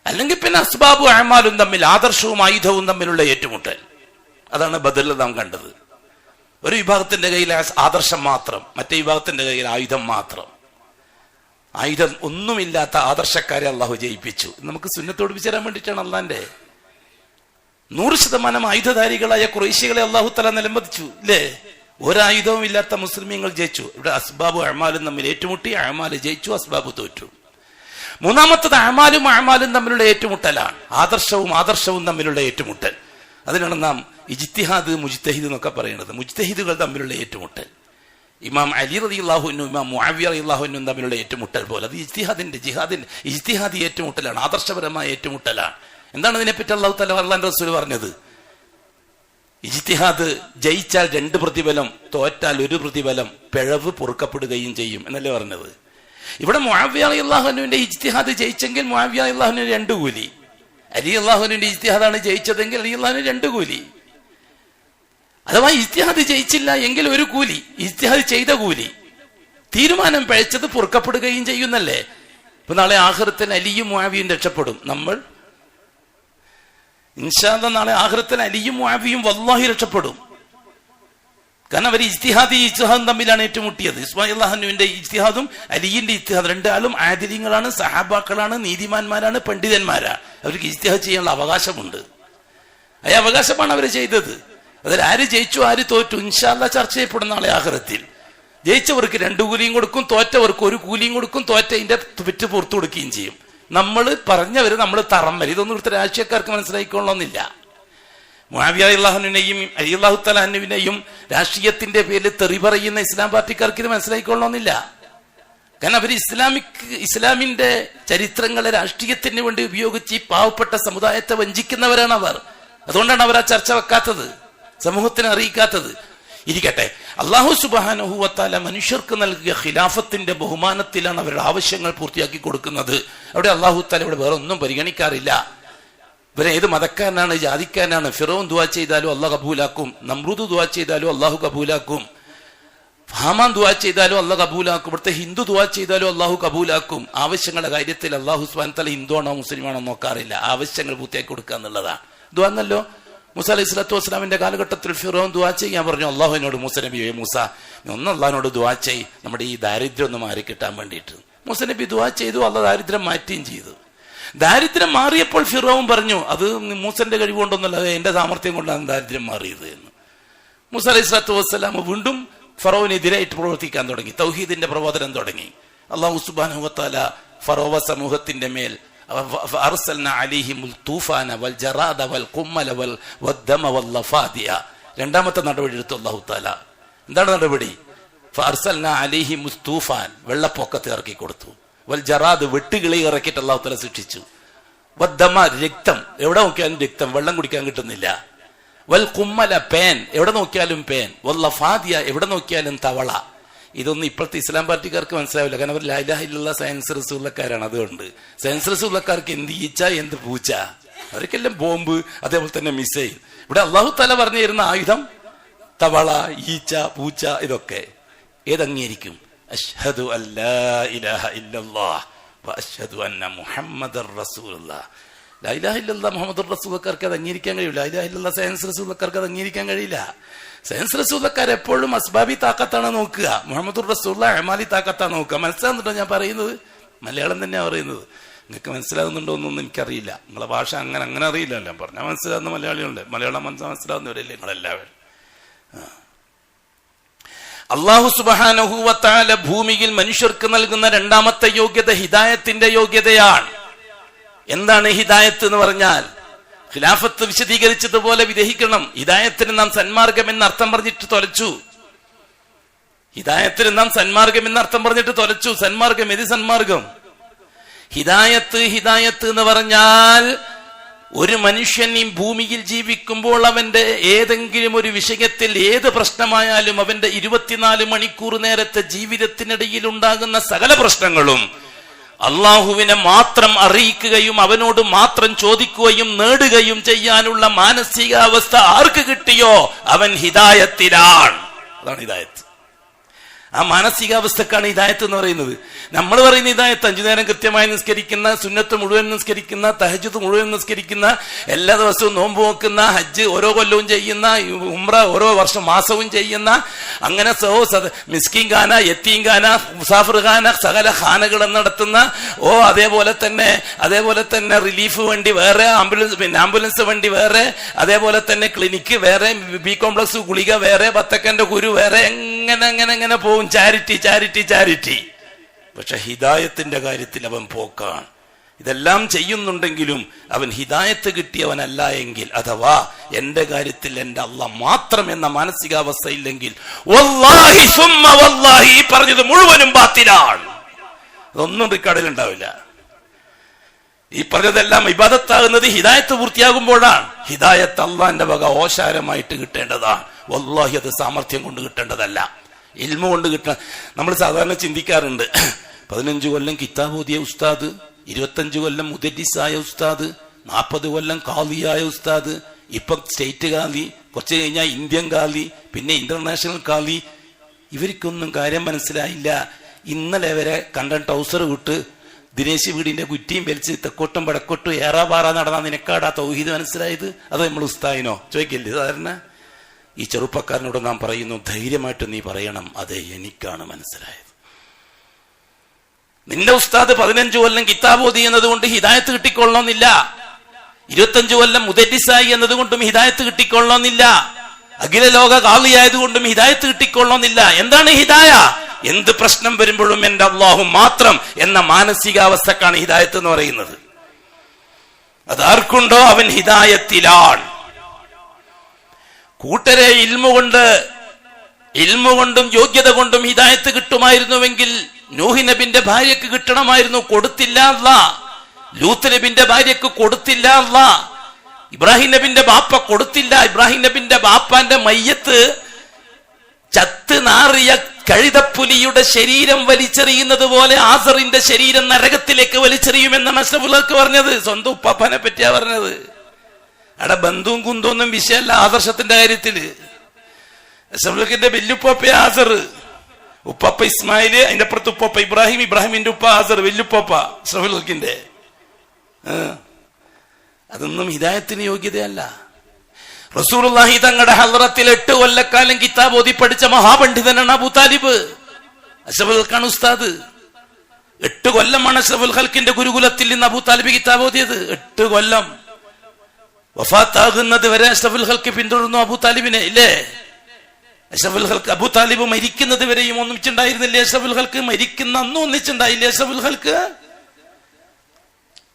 അല്ലെങ്കിൽ പിന്നെ അസ്ബാബും അഅമാലും തമ്മിൽ, ആദർശവും ആയുധവും തമ്മിലുള്ള ഏറ്റുമുട്ടൽ. അതാണ് ബദറിൽ നാം കണ്ടത്. ഒരു വിഭാഗത്തിന്റെ കയ്യിൽ ആദർശം മാത്രം, മറ്റേ വിഭാഗത്തിന്റെ കയ്യിൽ ആയുധം മാത്രം. ആയുധം ഒന്നുമില്ലാത്ത ആദർശക്കാരെ അള്ളാഹു ജയിപ്പിച്ചു. നമുക്ക് സുന്നത്തോട് വിചാരാൻ വേണ്ടിയിട്ടാണ്. അള്ളാന്റെ 100% ആയുധധാരികളായ ഖുറൈശികളെ അള്ളാഹു തആല നിലംപതിച്ചു ഇല്ലേ? ഒരായുധവും ഇല്ലാത്ത മുസ്ലിമീങ്ങൾ ജയിച്ചു. ഇവിടെ അസ്ബാബും അഅമാലും തമ്മിൽ ഏറ്റുമുട്ടി, അഅമാല് ജയിച്ചു, അസ്ബാബ് തോറ്റു. മൂന്നാമത്തത് അഅമാലും തമ്മിലുള്ള ഏറ്റുമുട്ടലാണ്. ആദർശവും തമ്മിലുള്ള ഏറ്റുമുട്ടൽ. അതിനാണ് നാം ഇജ്തിഹാദ് മുജ്തഹിദ് എന്നൊക്കെ പറയുന്നത്. മുജ്തഹിദുകൾ തമ്മിലുള്ള ഏറ്റുമുട്ടൽ. ഇമാം അലി റളിയല്ലാഹു അൻഹു ഇമാം മുആവിയ റളിയല്ലാഹു അൻഹു തമ്മിലുള്ള ഏറ്റുമുട്ടൽ പോലെ അത് ജിഹാദിന്റെ ഇജ്തിഹാദി ഏറ്റുമുട്ടലാണ്, ആദർശപരമായ ഏറ്റുമുട്ടലാണ്. എന്താണ് ഇതിനെപ്പറ്റി അല്ലാഹു തആല അല്ലാഹുവിന്റെ റസൂൽ പറഞ്ഞത്? ഇജ്തിഹാദ് ജയിച്ചാൽ 2 പ്രതിഫലം, തോറ്റാൽ 1 പ്രതിഫലം, പിഴവ് പൊറുക്കപ്പെടുകയും ചെയ്യും എന്നല്ലേ പറഞ്ഞത്. ഇവിടെ മുആവിയ റളിയല്ലാഹു അൻഹുവിന്റെ ഇജ്തിഹാദ് ജയിച്ചെങ്കിൽ മുആവിയ റളിയല്ലാഹു അൻഹു 2 കൂലി, അലി റളിയല്ലാഹു അൻഹുവിന്റെ ഇജ്തിഹാദാണ് ജയിച്ചതെങ്കിൽ അലി റളിയല്ലാഹു അൻഹു 2 കൂലി. അഥവാ ഇജ്തിഹാദ് ജയിച്ചില്ല എങ്കിൽ 1 കൂലി, ഇജ്തിഹാദ് ചെയ്ത കൂലി. തീരുമാനം പഴച്ചത് പൊറുക്കപ്പെടുകയും ചെയ്യുന്നല്ലേ. ഇപ്പൊ നാളെ ആഖിറത്തിൽ അലിയും മുആവിയും രക്ഷപ്പെടും. നമ്മൾ ഇൻഷാ അല്ലാഹ് നാളെ ആഖിറത്തിൽ അലിയും മുആവിയും വല്ലാഹി രക്ഷപ്പെടും. കാരണം അവർ ഇജ്തിഹാദും തമ്മിലാണ് ഏറ്റുമുട്ടിയത്. ഇസ്മായിൽ റളിയല്ലാഹുവിന്റെ ഇജ്തിഹാദും അലിയുടെ ഇജ്തിഹാദും, 2 ആളും ആദിലിങ്ങളാണ്, സഹാബാക്കളാണ്, നീതിമാന്മാരാണ്, പണ്ഡിതന്മാരാണ്. അവർക്ക് ഇജ്തിഹാദ് ചെയ്യാനുള്ള അവകാശമുണ്ട്. ആ അവകാശമാണ് അവർ ചെയ്തത്. അതിൽ ആര് ജയിച്ചു ആര് തോറ്റു ഇൻഷാ അല്ലാഹ് ചർച്ച ചെയ്യപ്പെടുന്ന നാളെ ആഖിറത്തിൽ. ജയിച്ചവർക്ക് 2 കൂലിയും കൊടുക്കും, തോറ്റവർക്ക് 1 കൂലിയും കൊടുക്കും, തോറ്റതിന്റെ വിറ്റ് പുറത്തു കൊടുക്കുകയും ചെയ്യും. നമ്മൾ പറഞ്ഞവര് നമ്മൾ തറം വരും. ഇതൊന്നും ഇവിടുത്തെ രാഷ്ട്രീയക്കാർക്ക് മനസ്സിലായിക്കൊള്ളണമെന്നില്ല. മുആവിയ റളിയല്ലാഹുവിനെയും അലി അല്ലാഹു തആല അൻഹുവിനെയും രാഷ്ട്രീയത്തിന്റെ പേരിൽ തെറി പറയുന്ന ഇസ്ലാം പാർട്ടിക്കാർക്ക് ഇത് മനസ്സിലായിക്കൊള്ളണമെന്നില്ല. കാരണം അവർ ഇസ്ലാമിന്റെ ചരിത്രങ്ങളെ രാഷ്ട്രീയത്തിന് വേണ്ടി ഉപയോഗിച്ച് ഈ പാവപ്പെട്ട സമുദായത്തെ വഞ്ചിക്കുന്നവരാണ് അവർ. അതുകൊണ്ടാണ് അവർ ആ ചർച്ച വെക്കാത്തത്, സമൂഹത്തിനെ അറിയിക്കാത്തത്. ഇരിക്കട്ടെ, അല്ലാഹു സുബ്ഹാനഹു വ തആല മനുഷ്യർക്ക് നൽകിയ ഖിലാഫത്തിന്റെ ബഹുമാനത്തിലാണ് അവരുടെ ആവശ്യങ്ങൾ പൂർത്തിയാക്കി കൊടുക്കുന്നത്. അവിടെ അല്ലാഹു തആല ഇവിടെ വേറെ ഒന്നും പരിഗണിക്കാറില്ല. ഇവരെ ഏത് മതക്കാരനാണ്, ജാതിക്കാരനാണ്. ഫിറൗൻ ദുആ ചെയ്താലും അല്ലാഹു കബൂലാക്കും, നമ്രൂദ് ദുആ ചെയ്താലും അല്ലാഹു കബൂലാക്കും, ഹാമാൻ ദുആ ചെയ്താലും അല്ലാഹു കബൂലാക്കും, ഇവിടുത്തെ ഹിന്ദു ദുആ ചെയ്താലും അല്ലാഹു കബൂലാക്കും. ആവശ്യങ്ങളുടെ കാര്യത്തിൽ അല്ലാഹു സുബ്ഹാനഹു വ തആല ഹിന്ദുവാണോ മുസ്ലിമാണോ നോക്കാറില്ല, ആവശ്യങ്ങൾ പൂർത്തിയാക്കി കൊടുക്കുക എന്നുള്ളതാണ്. ദുആ എന്നല്ലോ മൂസ അലൈഹി സ്വലാത്തു വസ്സലാമിന്റെ കാലഘട്ടത്തിൽ ഫിറൗൻ ദുആ ചെയ്യാൻ പറഞ്ഞു. അള്ളാഹുവിനോട് മൂസ നബിയെ, മൂസ ഒന്ന് അള്ളാഹിനോട് ദുആ ചെയ്, നമ്മുടെ ഈ ദാരിദ്ര്യം ഒന്ന് മാറി കിട്ടാൻ വേണ്ടിയിട്ട്. മൂസ നബി ദുആ ചെയ്തു, അള്ളാഹ് ദാരിദ്ര്യം മാറ്റുകയും ചെയ്തു. ദാരിദ്ര്യം മാറിയപ്പോൾ ഫിറൗൻ പറഞ്ഞു, അത് മൂസന്റെ കഴിവുകൊണ്ടൊന്നുമല്ല, അത് എന്റെ സാമർത്ഥ്യം കൊണ്ടാണ് ദാരിദ്ര്യം മാറിയത് എന്ന്. മൂസ അലൈഹി സ്വലാത്തു വസ്സലാം വീണ്ടും ഫറോവിനെതിരായിട്ട് പ്രവർത്തിക്കാൻ തുടങ്ങി, തൗഹീദിന്റെ പ്രബോധനം തുടങ്ങി. അല്ലാഹു സുബ്ഹാനഹു വ തആല ഫറോവ സമൂഹത്തിന്റെ മേൽ രണ്ടാമത്തെ നടപടി എടുത്തു അല്ലാഹു തആല. എന്താണ് നടപടി? വെള്ളപ്പൊക്കത്തെ ഇറക്കി കൊടുത്തു. വൽ ജറാദ്, വെട്ടുകിളി ഇറക്കിയിട്ട് അല്ലാഹു തആല ശിക്ഷിച്ചു. വദ്ദമ, രക്തം, എവിടെ നോക്കിയാലും രക്തം, വെള്ളം കുടിക്കാൻ കിട്ടുന്നില്ല. വൽ ഖുമ്മല, പേൻ, എവിടെ നോക്കിയാലും പേൻ. വല്ലഫാദിയ, എവിടെ നോക്കിയാലും തവള. ഇതൊന്നും ഇപ്പോഴത്തെ ഇസ്ലാം പാർട്ടിക്കാർക്ക് മനസ്സിലാവില്ല. കാരണം അവർ ലാ ഇലാഹ ഇല്ലല്ലാഹ് സയൻസ് റസൂലുള്ളാഹിക്കാരാണ്. അതുകൊണ്ട് സയൻസ് റസൂലുള്ളാഹിക്കാർക്ക് എന്ത് ഈച്ച എന്ത് പൂച്ച, അവർക്കെല്ലാം ബോംബ്, അതേപോലെ തന്നെ മിസൈൽ. ഇവിടെ അല്ലാഹു തആല പറഞ്ഞു തരുന്ന ആയുധം തവള, ഈച്ച, പൂച്ച, ഇതൊക്കെ. ഏതംഗീകരിക്കും? അശ്ഹദു അല്ലാ ഇലാഹ ഇല്ലല്ലാഹ് വ അശ്ഹദു അന്ന മുഹമ്മദർ റസൂലുള്ളാഹ്. ലാ ഇലാഹ ഇല്ലല്ലാഹ് മുഹമ്മദുർ റസൂലുള്ളാഹിക്ക് അത് അംഗീകരിക്കാൻ കഴിയില്ല. ലാ ഇലാഹ ഇല്ലല്ലാഹ് സയൻസ് റസൂലുള്ളാഹിക്ക് അത് അംഗീകരിക്കാൻ കഴിയില്ല. സയൻസ് റസൂലുള്ളാഹിക്കാർ എപ്പോഴും അസ്ബാബി താക്കത്താണ് നോക്കുക, മുഹമ്മദുർ റസൂലുള്ളാഹി അമാലി താക്കത്താണ് നോക്കുക. മനസ്സിലാകുന്നുണ്ടോ ഞാൻ പറയുന്നത്? മലയാളം തന്നെയാണ് പറയുന്നത്. നിങ്ങൾക്ക് മനസ്സിലാകുന്നുണ്ടോ എന്നൊന്നും എനിക്കറിയില്ല. നിങ്ങളെ ഭാഷ അങ്ങനെ അറിയില്ലല്ലോ. പറഞ്ഞാൽ മനസ്സിലാകുന്ന മലയാളികളുണ്ട്, മലയാളം മനസ്സിലാകുന്നവരല്ലേ നിങ്ങളെല്ലാവരും. അല്ലാഹു സുബ്ഹാനഹു വ തആല ഭൂമിയിൽ മനുഷ്യർക്ക് നൽകുന്ന രണ്ടാമത്തെ യോഗ്യത ഹിദായത്തിന്റെ യോഗ്യതയാണ്. എന്താണ് ഹിദായത്ത് എന്ന് പറഞ്ഞാൽ? ഖിലാഫത്ത് വിശദീകരിച്ചതുപോലെ വിദഹിക്കണം. ഹിദായത്തിന് നാം സന്മാർഗം എന്ന് അർത്ഥം പറഞ്ഞിട്ട് തൊലച്ചു. ഹിദായത്തിന് നാം സന്മാർഗം എന്ന് അർത്ഥം പറഞ്ഞിട്ട് തൊലച്ചു. സന്മാർഗം, ഏത് സന്മാർഗം? ഹിദായത്ത് എന്ന് പറഞ്ഞാൽ ഒരു മനുഷ്യൻ ഈ ഭൂമിയിൽ ജീവിക്കുമ്പോൾ അവന്റെ ഏതെങ്കിലും ഒരു വിഷയത്തിൽ ഏത് പ്രശ്നമായാലും അവന്റെ 24 മണിക്കൂർ നേരത്തെ ജീവിതത്തിനിടയിൽ ഉണ്ടാകുന്ന സകല പ്രശ്നങ്ങളും അള്ളാഹുവിനെ മാത്രം അറിയിക്കുകയും അവനോട് മാത്രം ചോദിക്കുകയും നേടുകയും ചെയ്യാനുള്ള മാനസികാവസ്ഥ ആർക്ക് കിട്ടിയോ അവൻ ഹിദായത്തിലാണ്. അതാണ് ഹിദായത്ത്. ആ മാനസികാവസ്ഥക്കാണ് ഹിദായത്ത് എന്ന് പറയുന്നത്. നമ്മൾ പറയുന്ന ഹിദായത്ത് 5 നേരം കൃത്യമായി നിസ്കരിക്കുന്ന, സുന്നത്ത് മുഴുവൻ നിസ്കരിക്കുന്ന, തഹജ്ജുദ് മുഴുവൻ നിസ്കരിക്കുന്ന, എല്ലാ ദിവസവും നോമ്പ് നോക്കുന്ന, ഹജ്ജ് ഓരോ കൊല്ലവും ചെയ്യുന്ന, ഉംറ ഓരോ വർഷം മാസവും ചെയ്യുന്ന, അങ്ങനെ മിസ്കിൻ ഖാന, യത്തീം ഖാന, മുസാഫിർ ഖാന, സകല ഖാനകൾ നടത്തുന്ന, അതേപോലെ തന്നെ റിലീഫ് വണ്ടി വേറെ, ആംബുലൻസ് വണ്ടി വേറെ, അതേപോലെ തന്നെ ക്ലിനിക്ക് വേറെ, ബി കോംപ്ലക്സ് ഗുളിക വേറെ, ബത്തക്കന്റെ കുരു വേറെ, അങ്ങനെ പോകും. ചാരിറ്റി. പക്ഷെ ഹിദായത്തിന്റെ കാര്യത്തിൽ അവൻ പോക്കാണ്. ഇതെല്ലാം ചെയ്യുന്നുണ്ടെങ്കിലും അവൻ ഹിദായത്ത് കിട്ടിയവനല്ല എങ്കിൽ, അഥവാ എന്റെ കാര്യത്തിൽ എന്റെ അല്ലാഹ് മാത്രം എന്ന മാനസികാവസ്ഥ ഇല്ലെങ്കിൽ, വല്ലാഹി സുമ്മ വല്ലാഹി പറഞ്ഞത് മുഴുവനും ബാത്തിലാണ്. അതൊന്നും റിക്കാർഡിൽ ഉണ്ടാവില്ല. ഈ പറഞ്ഞതെല്ലാം ഇബാദത്താകുന്നത് ഹിദായത്ത് പൂർത്തിയാകുമ്പോഴാണ്. ഹിദായത്ത് അല്ലാഹുവിന്റെ വക ഓശാരമായിട്ട് കിട്ടേണ്ടതാണ്. വല്ലാഹി അത് സാമർഥ്യം കൊണ്ട് കിട്ടേണ്ടതല്ല, ഇൽമ കൊണ്ട് കിട്ടണം. നമ്മൾ സാധാരണ ചിന്തിക്കാറുണ്ട്, 15 കൊല്ലം കിതാബ് ഓതിയ ഉസ്താദ്, 25 കൊല്ലം മുദരിസായ ഉസ്താദ്, 40 കൊല്ലം ഖാദിയായ ഉസ്താദ്, ഇപ്പം സ്റ്റേറ്റ് ഖാദി, കുറച്ച് കഴിഞ്ഞാൽ ഇന്ത്യൻ ഖാദി, പിന്നെ ഇന്റർനാഷണൽ ഖാദി. ഇവർക്കൊന്നും കാര്യം മനസ്സിലായില്ല. ഇന്നലെ വരെ കണ്ടൻ ടൗസർ വിട്ട് ദിനേശ് വീടിന്റെ കുറ്റിയും വലിച്ച് തെക്കോട്ടും വടക്കോട്ടും ഏറാപാറ നടന്ന നിനക്കാടാ തൗഹീദ് മനസ്സിലായത്? അത് നമ്മൾ ഉസ്താദിനോ ചോദിക്കില്ലേ സാധാരണ? ഈ ചെറുപ്പക്കാരനോട് നാം പറയുന്നു, ധൈര്യമായിട്ട് നീ പറയണം, അതെ എനിക്കാണ് മനസ്സിലായത്. നിന്റെ ഉസ്താദ് 15 കൊല്ലം കിതാബ് ഓതി എന്നത് കൊണ്ട് ഹിദായത്ത് കിട്ടിക്കൊള്ളണമെന്നില്ല. 25 കൊല്ലം മുദരിസായി എന്നതുകൊണ്ടും ഹിദായത്ത് കിട്ടിക്കൊള്ളണമെന്നില്ല. അഖില ലോക ഖാളിയായതുകൊണ്ടും ഹിദായത്ത് കിട്ടിക്കൊള്ളണമെന്നില്ല. എന്താണ് ഹിദായ? എന്ത് പ്രശ്നം വരുമ്പോഴും എന്റെ അല്ലാഹു മാത്രം എന്ന മാനസികാവസ്ഥക്കാണ് ഹിദായത്ത് എന്ന് പറയുന്നത്. അതാർക്കുണ്ടോ അവൻ ഹിദായത്തിലാണ്. കൂട്ടരെ ഇൽമു കൊണ്ടും യോഗ്യത കൊണ്ടും ഹിദായത്ത് കിട്ടുമായിരുന്നുവെങ്കിൽ നൂഹ് നബിന്റെ ഭാര്യക്ക് കിട്ടണമായിരുന്നു, കൊടുത്തില്ല അല്ലാഹ്. ലൂത്ത് നബിന്റെ ഭാര്യക്ക് കൊടുത്തില്ല അല്ലാഹ്. ഇബ്രാഹിം നബിന്റെ ബാപ്പ കൊടുത്തില്ല. ഇബ്രാഹിം നബിന്റെ ബാപ്പാന്റെ മയ്യത്ത് ചത്ത് നാറിയ കഴുതപ്പുലിയുടെ ശരീരം വലിച്ചെറിയുന്നത് പോലെ ആസറിന്റെ ശരീരം നരകത്തിലേക്ക് വലിച്ചെറിയുമെന്നാണ് അഷ്റഫുൽ പറഞ്ഞത്. സ്വന്തം ഉപ്പാപ്പനെ പറ്റിയാ പറഞ്ഞത്. അവിടെ ബന്ധുവും കുന്തോന്നും വിഷയമല്ല ആദർശത്തിന്റെ കാര്യത്തില്. അഷ്റഫുൽക്കിന്റെ വല്യുപ്പാപ്പ ആസർ, ഉപ്പാപ്പ ഇസ്മായില്, അതിന്റെ അപ്പുറത്ത് ഉപ്പാപ്പ ഇബ്രാഹിം, ഇബ്രാഹിമിന്റെ ഉപ്പ ആസർ, വല്യുപ്പാപ്പ അഷ്റഫുൽക്കിന്റെ. അതൊന്നും ഹിദായത്തിന് യോഗ്യതയല്ല. റസൂലുള്ളാഹി തങ്ങളുടെ ഹളറത്തിൽ 8 കൊല്ലക്കാലം കിതാബ് ഓതി പഠിച്ച മഹാപണ്ഡിതനാണ് അബൂ താലിബ്. അഷ്റഫുൽ ഖാൻ ഉസ്താദ് 8 കൊല്ലമാണ് അഷ്റഫുൽ ഖൽക്കിന്റെ ഗുരുകുലത്തിൽ നിന്ന് അബൂ താലിബ് കിതാബ് ഓതിയത്. 8 കൊല്ലം. വഫാത്താകുന്നത് വരെ അഷ്റഫുൽ ഖൽക്ക് പിന്തുടർന്നു അബൂ താലിബിനെ, ഇല്ലേ? അഷ്റഫുൽ ഖൽക്ക് അബൂ താലിബ് മരിക്കുന്നത് വരെയും ഒന്നിച്ചുണ്ടായിരുന്നില്ലേ? അഷ്റഫുൽ ഖൽക്ക് മരിക്കുന്ന അന്നും ഒന്നിച്ചുണ്ടായില്ലേ അഷ്റഫുൽ ഖൽക്ക്?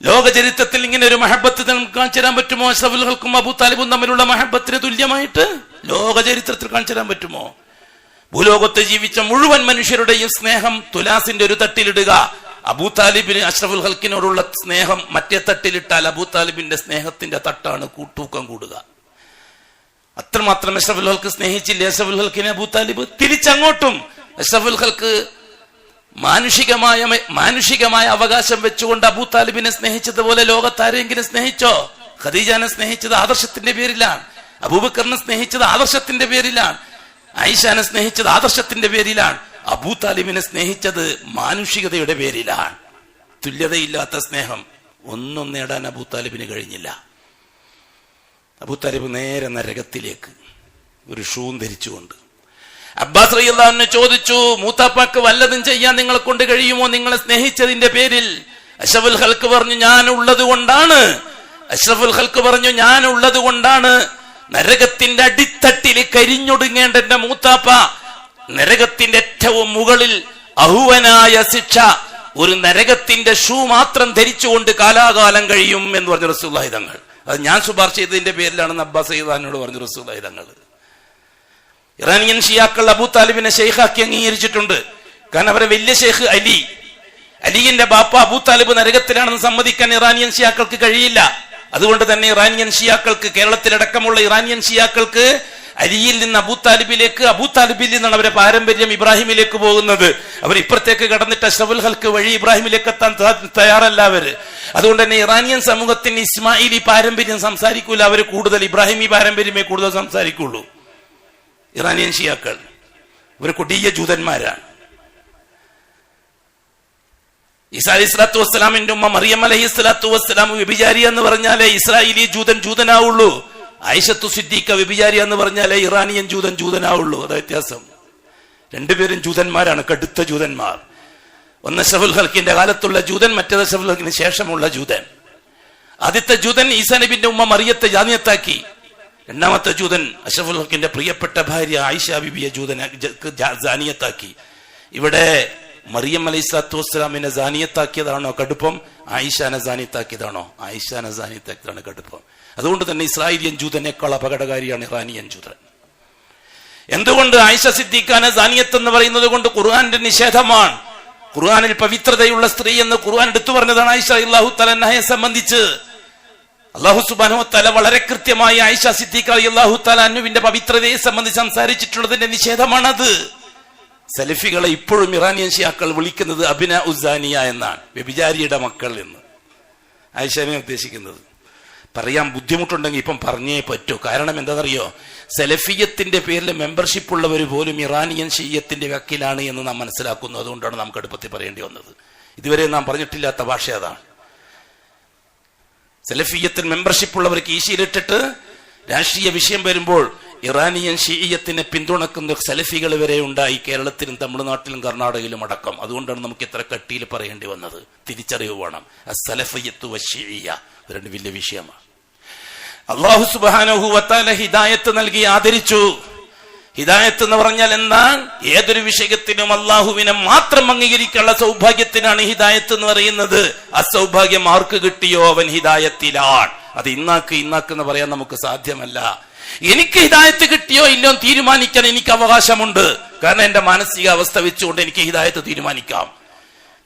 ലോക ചരിത്രത്തിൽ ഇങ്ങനെ ഒരു മഹബത്ത് നമുക്ക് കാണിച്ചു തരാൻ പറ്റുമോ? അഷ്റഫുൽ ഖൽക്കും അബൂ താലിബും തമ്മിലുള്ള മഹബത്തിന് തുല്യമായിട്ട് ലോക ചരിത്രത്തിൽ കാണിച്ചു തരാൻ പറ്റുമോ? ഭൂലോകത്ത് ജീവിച്ച മുഴുവൻ മനുഷ്യരുടെയും സ്നേഹം തുലാസിന്റെ ഒരു തട്ടിലിടുക, അബൂ താലിബിന് അഷ്റഫുൽ ഖൽക്കിനോടുള്ള സ്നേഹം മറ്റേ തട്ടിലിട്ടാൽ അബൂ താലിബിന്റെ സ്നേഹത്തിന്റെ തട്ടാണ് തൂക്കം കൂടുക. അത്രമാത്രം അഷ്റഫുൽ ഖൽക്ക് സ്നേഹിച്ചില്ലേ അഷ്റഫുൽ ഖൽക്കിനെ അബൂ താലിബ്? തിരിച്ചങ്ങോട്ടും അഷ്റഫുൽ ഖൽക്ക് മാനുഷികമായ അവകാശം വെച്ചുകൊണ്ട് അബൂ താലിബിനെ സ്നേഹിച്ചതുപോലെ ലോകത്താരെങ്കിലും സ്നേഹിച്ചോ? ഖദീജാനെ സ്നേഹിച്ചത് ആദർശത്തിന്റെ പേരിലാണ്. അബൂബക്കറിനെ സ്നേഹിച്ചത് ആദർശത്തിന്റെ പേരിലാണ്. ആയിഷാനെ സ്നേഹിച്ചത് ആദർശത്തിന്റെ പേരിലാണ്. അബൂ താലിബിനെ സ്നേഹിച്ചത് മാനുഷികതയുടെ പേരിലാണ്. തുല്യതയില്ലാത്ത സ്നേഹം ഒന്നും നേടാൻ അബൂ താലിബിന് കഴിഞ്ഞില്ല. അബൂ താലിബ് നേരെ നരകത്തിലേക്ക് ഒരു ഷൂം ധരിച്ചുകൊണ്ട്. അബ്ബാസ് റളിയല്ലാഹു അൻഹു ചോദിച്ചു, മൂത്താപ്പാക്ക് വല്ലതും ചെയ്യാൻ നിങ്ങളെ കൊണ്ട് കഴിയുമോ നിങ്ങളെ സ്നേഹിച്ചതിന്റെ പേരിൽ? അഷ്റഫുൽ ഖൽക്ക് പറഞ്ഞു, ഞാൻ ഉള്ളത് കൊണ്ടാണ്. അഷ്റഫുൽ ഖൽക്ക് പറഞ്ഞു, ഞാൻ ഉള്ളത് കൊണ്ടാണ് നരകത്തിന്റെ അടിത്തട്ടിൽ കരിഞ്ഞൊടുങ്ങേണ്ട എന്റെ മൂത്താപ്പ നരകത്തിന്റെ ഏറ്റവും മുകളിൽ അഹുവനായ ശിക്ഷ ഒരു നരകത്തിന്റെ ഷൂ മാത്രം ധരിച്ചുകൊണ്ട് കാലാകാലം കഴിയും എന്ന് പറഞ്ഞു റസൂലുള്ളാഹി തങ്ങൾ. അത് ഞാൻ ശുപാർശ ചെയ്തതിന്റെ പേരിലാണെന്ന് അബ്ബാസ് റളിയല്ലാഹു പറഞ്ഞു റസൂലുള്ളാഹി തങ്ങൾ. ഇറാനിയൻ ഷിയാക്കൾ അബൂ താലിബിനെ ഷെയ്ഖാക്കി അംഗീകരിച്ചിട്ടുണ്ട്. കാരണം അവരെ വലിയ ഷെയ്ഖ് അലിന്റെ ബാപ്പ അബൂ താലിബ് നരകത്തിലാണെന്ന് സമ്മതിക്കാൻ ഇറാനിയൻ ഷിയാക്കൾക്ക് കഴിയില്ല. അതുകൊണ്ട് തന്നെ ഇറാനിയൻ ഷിയാക്കൾക്ക്, കേരളത്തിലടക്കമുള്ള ഇറാനിയൻ ഷിയാക്കൾക്ക് അലിയിൽ നിന്ന് അബൂ താലിബിലേക്ക്, അബൂ താലിബിൽ നിന്നാണ് അവരെ പാരമ്പര്യം ഇബ്രാഹിമിലേക്ക് പോകുന്നത്. അവർ ഇപ്പുറത്തേക്ക് കടന്നിട്ട് അഷ്റഫുൽ ഖൽക്ക് വഴി ഇബ്രാഹിമിലേക്ക് എത്താൻ തയ്യാറല്ല അവര്. അതുകൊണ്ട് തന്നെ ഇറാനിയൻ സമൂഹത്തിന് ഇസ്മായിലി പാരമ്പര്യം സംസാരിക്കൂല. അവർ കൂടുതൽ ഇബ്രാഹിമി പാരമ്പര്യമേ കൂടുതൽ സംസാരിക്കുള്ളൂ. ഇറാനിയൻ ഷിയാക്കൾ ഇവർ കൊടിയ ജൂതന്മാരാണ്. ഈസാ അലൈഹി സ്വലാത്തു വസ്സലാമിന്റെ ഉമ്മ മറിയം അലൈഹി സ്വലാത്തു വസ്സലാം വ്യഭിചാരി എന്ന് പറഞ്ഞാലേ ഇസ്രായേലി ജൂതനാവുള്ളൂ. ആയിഷത്തു സിദ്ദീഖ വ്യഭിചാരി എന്ന് പറഞ്ഞാലേ ഇറാനിയൻ ജൂതനാവുള്ളൂ. അതാ വ്യത്യാസം. രണ്ടുപേരും ജൂതന്മാരാണ്, കടുത്ത ജൂതന്മാർ. ഒന്ന് അഷ്റഫുൽ ഖൽക്കിന്റെ കാലത്തുള്ള ജൂതൻ, മറ്റേത് അഷ്റഫുൽ ഖൽക്കിന് ശേഷമുള്ള ജൂതൻ. ആദ്യത്തെ ജൂതൻ ഈസാ നബിന്റെ ഉമ്മ മറിയത്തെ ജാനിയത്താക്കി. രണ്ടാമത്തെ ജൂതൻ അഷ്റഫുൽ ഖൽക്കിന്റെ പ്രിയപ്പെട്ട ഭാര്യ ആയിഷ ബിബിയെ ജാനിയത്താക്കി. ഇവിടെ മറിയം അലൈഹി സ്വലാത്തു വസ്സലാമിനെ ജാനിയത്താക്കിയതാണോ കടുപ്പം? ആയിഷാനെ ജാനിയത്താക്കിയതാണോ? ആയിഷാനെ ജാനിയത്താക്കിയതാണ് കടുപ്പം. അതുകൊണ്ട് തന്നെ ഇസ്രായേലിയൻ ജൂതനേക്കാൾ അപകടകാരിയാണ് ഇറാനിയൻ ജൂതൻ. എന്തുകൊണ്ട്? ആയിഷ സിദ്ദീഖാനെ ജാനിയത്ത് എന്ന് പറയുന്നത് കൊണ്ട് ഖുർആന്റെ നിഷേധമാണ്. ഖുർആനിൽ പവിത്രതയുള്ള സ്ത്രീ എന്ന് ഖുർആൻ എടുത്തു പറഞ്ഞതാണ് ആയിഷ റളിയല്ലാഹു തആല അൻഹയെ സംബന്ധിച്ച്. അല്ലാഹു സുബ്ഹാനഹു വ തആല വളരെ കൃത്യമായി ആയിഷ സിദ്ദീഖ റളിയല്ലാഹു തആല അൻഹുവിന്റെ പവിത്രതയെ സംബന്ധിച്ച് സംസാരിച്ചിട്ടുള്ളതിന്റെ നിഷേധമാണത്. സലഫികളെ ഇപ്പോഴും ഇറാനിയൻ ഷിയാക്കൾ വിളിക്കുന്നത് അബ്നാ ഉസ്സാനിയ എന്നാണ്, വ്യഭിചാരിയുടെ മക്കൾ എന്ന് ആയിഷനെ ഉദ്ദേശിക്കുന്നത്. പറയാൻ ബുദ്ധിമുട്ടുണ്ടെങ്കിൽ ഇപ്പം പറഞ്ഞേ പറ്റൂ. കാരണം എന്താണെന്നറിയോ? സലഫിയത്തിന്റെ പേരിൽ മെമ്പർഷിപ്പ് ഉള്ളവർ പോലും ഇറാനിയൻ ഷിയ്യത്തിന്റെ വക്കീലാണ് എന്ന് നാം മനസ്സിലാക്കുന്നു. അതുകൊണ്ടാണ് നാം കടുപ്പത്തിൽ പറയേണ്ടി വന്നത്. ഇതുവരെ നാം പറഞ്ഞിട്ടില്ലാത്ത ഭാഷ അതാണ്. സലഫിയത്തിൽ മെമ്പർഷിപ്പ് ഉള്ളവർക്ക് ഈശയിലിട്ടിട്ട് രാഷ്ട്രീയ വിഷയം വരുമ്പോൾ ഇറാനിയൻ ഷിയ്യത്തിനെ പിന്തുണക്കുന്ന സലഫികൾ വരെ ഉണ്ടായി, കേരളത്തിലും തമിഴ്നാട്ടിലും കർണാടകയിലും അടക്കം. അതുകൊണ്ടാണ് നമുക്ക് ഇത്ര കട്ടിയിൽ പറയേണ്ടി വന്നത്. തിരിച്ചറിവ് വേണം. സലഫിയത്ത് വ ഷിയ്യ രണ്ട് വലിയ വിഷയമാണ്. അല്ലാഹു സുബ്ഹാനഹു വ തആല ഹിദായത്ത് നൽകി ആദരിച്ചു. ഹിദായത്ത് എന്ന് പറഞ്ഞാൽ എന്താണ്? ഏതൊരു വിഷയത്തിനും അള്ളാഹുവിനെ മാത്രം അംഗീകരിക്കാനുള്ള സൗഭാഗ്യത്തിനാണ് ഹിദായത്ത് എന്ന് പറയുന്നത്. ആ സൗഭാഗ്യം ആർക്ക് കിട്ടിയോ അവൻ ഹിദായത്തിലാണ്. അത് ഇന്നാക്ക് എന്ന് പറയാൻ നമുക്ക് സാധ്യമല്ല. എനിക്ക് ഹിദായത്ത് കിട്ടിയോ ഇല്ലോ തീരുമാനിക്കാൻ എനിക്ക് അവകാശമുണ്ട്. കാരണം എന്റെ മാനസിക അവസ്ഥ വെച്ചുകൊണ്ട് എനിക്ക് ഹിദായത്ത് തീരുമാനിക്കാം.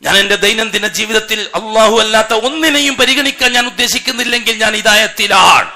ഞാൻ എന്റെ ദൈനംദിന ജീവിതത്തിൽ അള്ളാഹു അല്ലാത്ത ഒന്നിനെയും പരിഗണിക്കാൻ ഞാൻ ഉദ്ദേശിക്കുന്നില്ലെങ്കിൽ ഞാൻ ഹിദായത്തിലാണ്.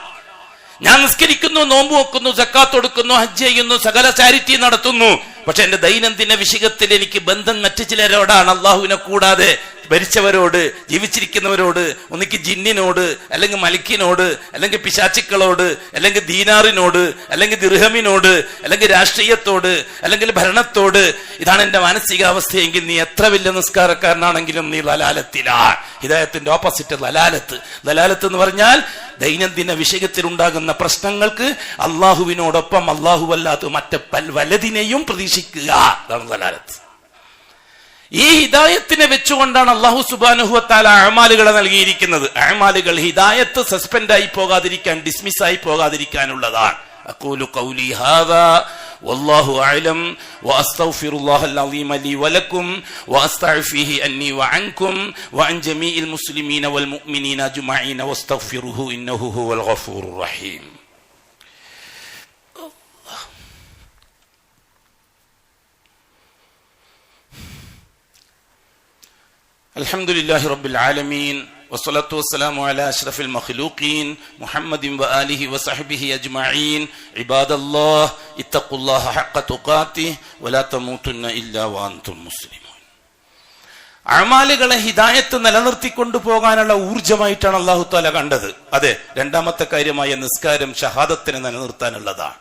ഞാൻ നിസ്കരിക്കുന്നു, നോമ്പ് വെക്കുന്നു, സക്കാത്ത് കൊടുക്കുന്നു, ഹജ്ജ് ചെയ്യുന്നു, സകല ചാരിറ്റി നടത്തുന്നു. പക്ഷെ എന്റെ ദൈനംദിന വിഷയത്തിൽ എനിക്ക് ബന്ധം മറ്റു ചിലരോടാണ്, അള്ളാഹുവിനെ കൂടാതെ മരിച്ചവരോട്, ജീവിച്ചിരിക്കുന്നവരോട്, ഒന്നിക്ക് ജിന്നിനോട്, അല്ലെങ്കിൽ മലിക്കിനോട്, അല്ലെങ്കിൽ പിശാചുക്കളോട്, അല്ലെങ്കിൽ ദീനാറിനോട്, അല്ലെങ്കിൽ ദിർഹമിനോട്, അല്ലെങ്കിൽ രാഷ്ട്രീയത്തോട്, അല്ലെങ്കിൽ ഭരണത്തോട്. ഇതാണ് എന്റെ മാനസികാവസ്ഥയെങ്കിൽ നീ എത്ര വലിയ നിസ്കാരക്കാരനാണെങ്കിലും നീ ലലാലത്തിലാണ്. ഹിദായത്തിന്റെ ഓപ്പോസിറ്റ് ലലാലത്ത്. ലലാലത്ത് എന്ന് പറഞ്ഞാൽ ദൈനംദിന വിഷയത്തിൽ ഉണ്ടാകുന്ന പ്രശ്നങ്ങൾക്ക് അള്ളാഹുവിനോടൊപ്പം അല്ലാത്ത മറ്റ് വലതിനെയും പ്രതീക്ഷിക്കുക. അതാണ് ലലാലത്ത്. ഈ ഹിദായത്തിനെ വെച്ചുകൊണ്ടാണ് അല്ലാഹു സുബ്ഹാനഹു വ തആല അഅമാലുകളെ നൽകിയിരിക്കുന്നത്. അഅമാലുകൾ ഹിദായത്ത് സസ്പെൻഡായി പോകാതിരിക്കാൻ, ഡിസ്മിസ് ആയി പോകാതിരിക്കാനുള്ളതാണ്. അഖൂലു ഖൗലി ഹാദാ വല്ലാഹു അഅലം വഅസ്തഗ്ഫിറുല്ലാഹൽ അളീമ ലി വലക്കും വഅസ്തഗ്ഫിഹി അന്നി വഅൻകും വഅൻ ജമീഇൽ മുസ്ലിമീന വൽ മുഅ്മിനീന അജ്മഈന വസ്തഗ്ഫിറുഹു ഇന്നഹു ഹുവൽ ഗഫൂറുർ റഹീം. അൽഹംദുലില്ലാഹി റബ്ബിൽ ആലമീൻ വസ്സലാത്തു വസ്സലാമു അലാ അഷ്റഫിൽ മഖ്ലൂഖീൻ മുഹമ്മദിൻ വആലിഹി വസഹ്ബിഹി അജ്മഈൻ. ഇബാദല്ലാഹ് ഇത്തഖുല്ലാഹ ഹഖ്ക തുഖാതിഹി വലാ തമൂതുന്ന ഇല്ലാ വഅൻതും മുസ്ലിമൂൻ. അഅമാലുകളെ ഹിദായത്ത് നിലനിർത്തിക്കൊണ്ടു പോകാനുള്ള ഊർജ്ജമായിട്ടാണ് അല്ലാഹു തആല കണ്ടത്. അതെ, രണ്ടാമത്തെ കാര്യമായ നിസ്കാരം ഷഹാദത്തിനെ നിലനിർത്താനുള്ളതാണ്.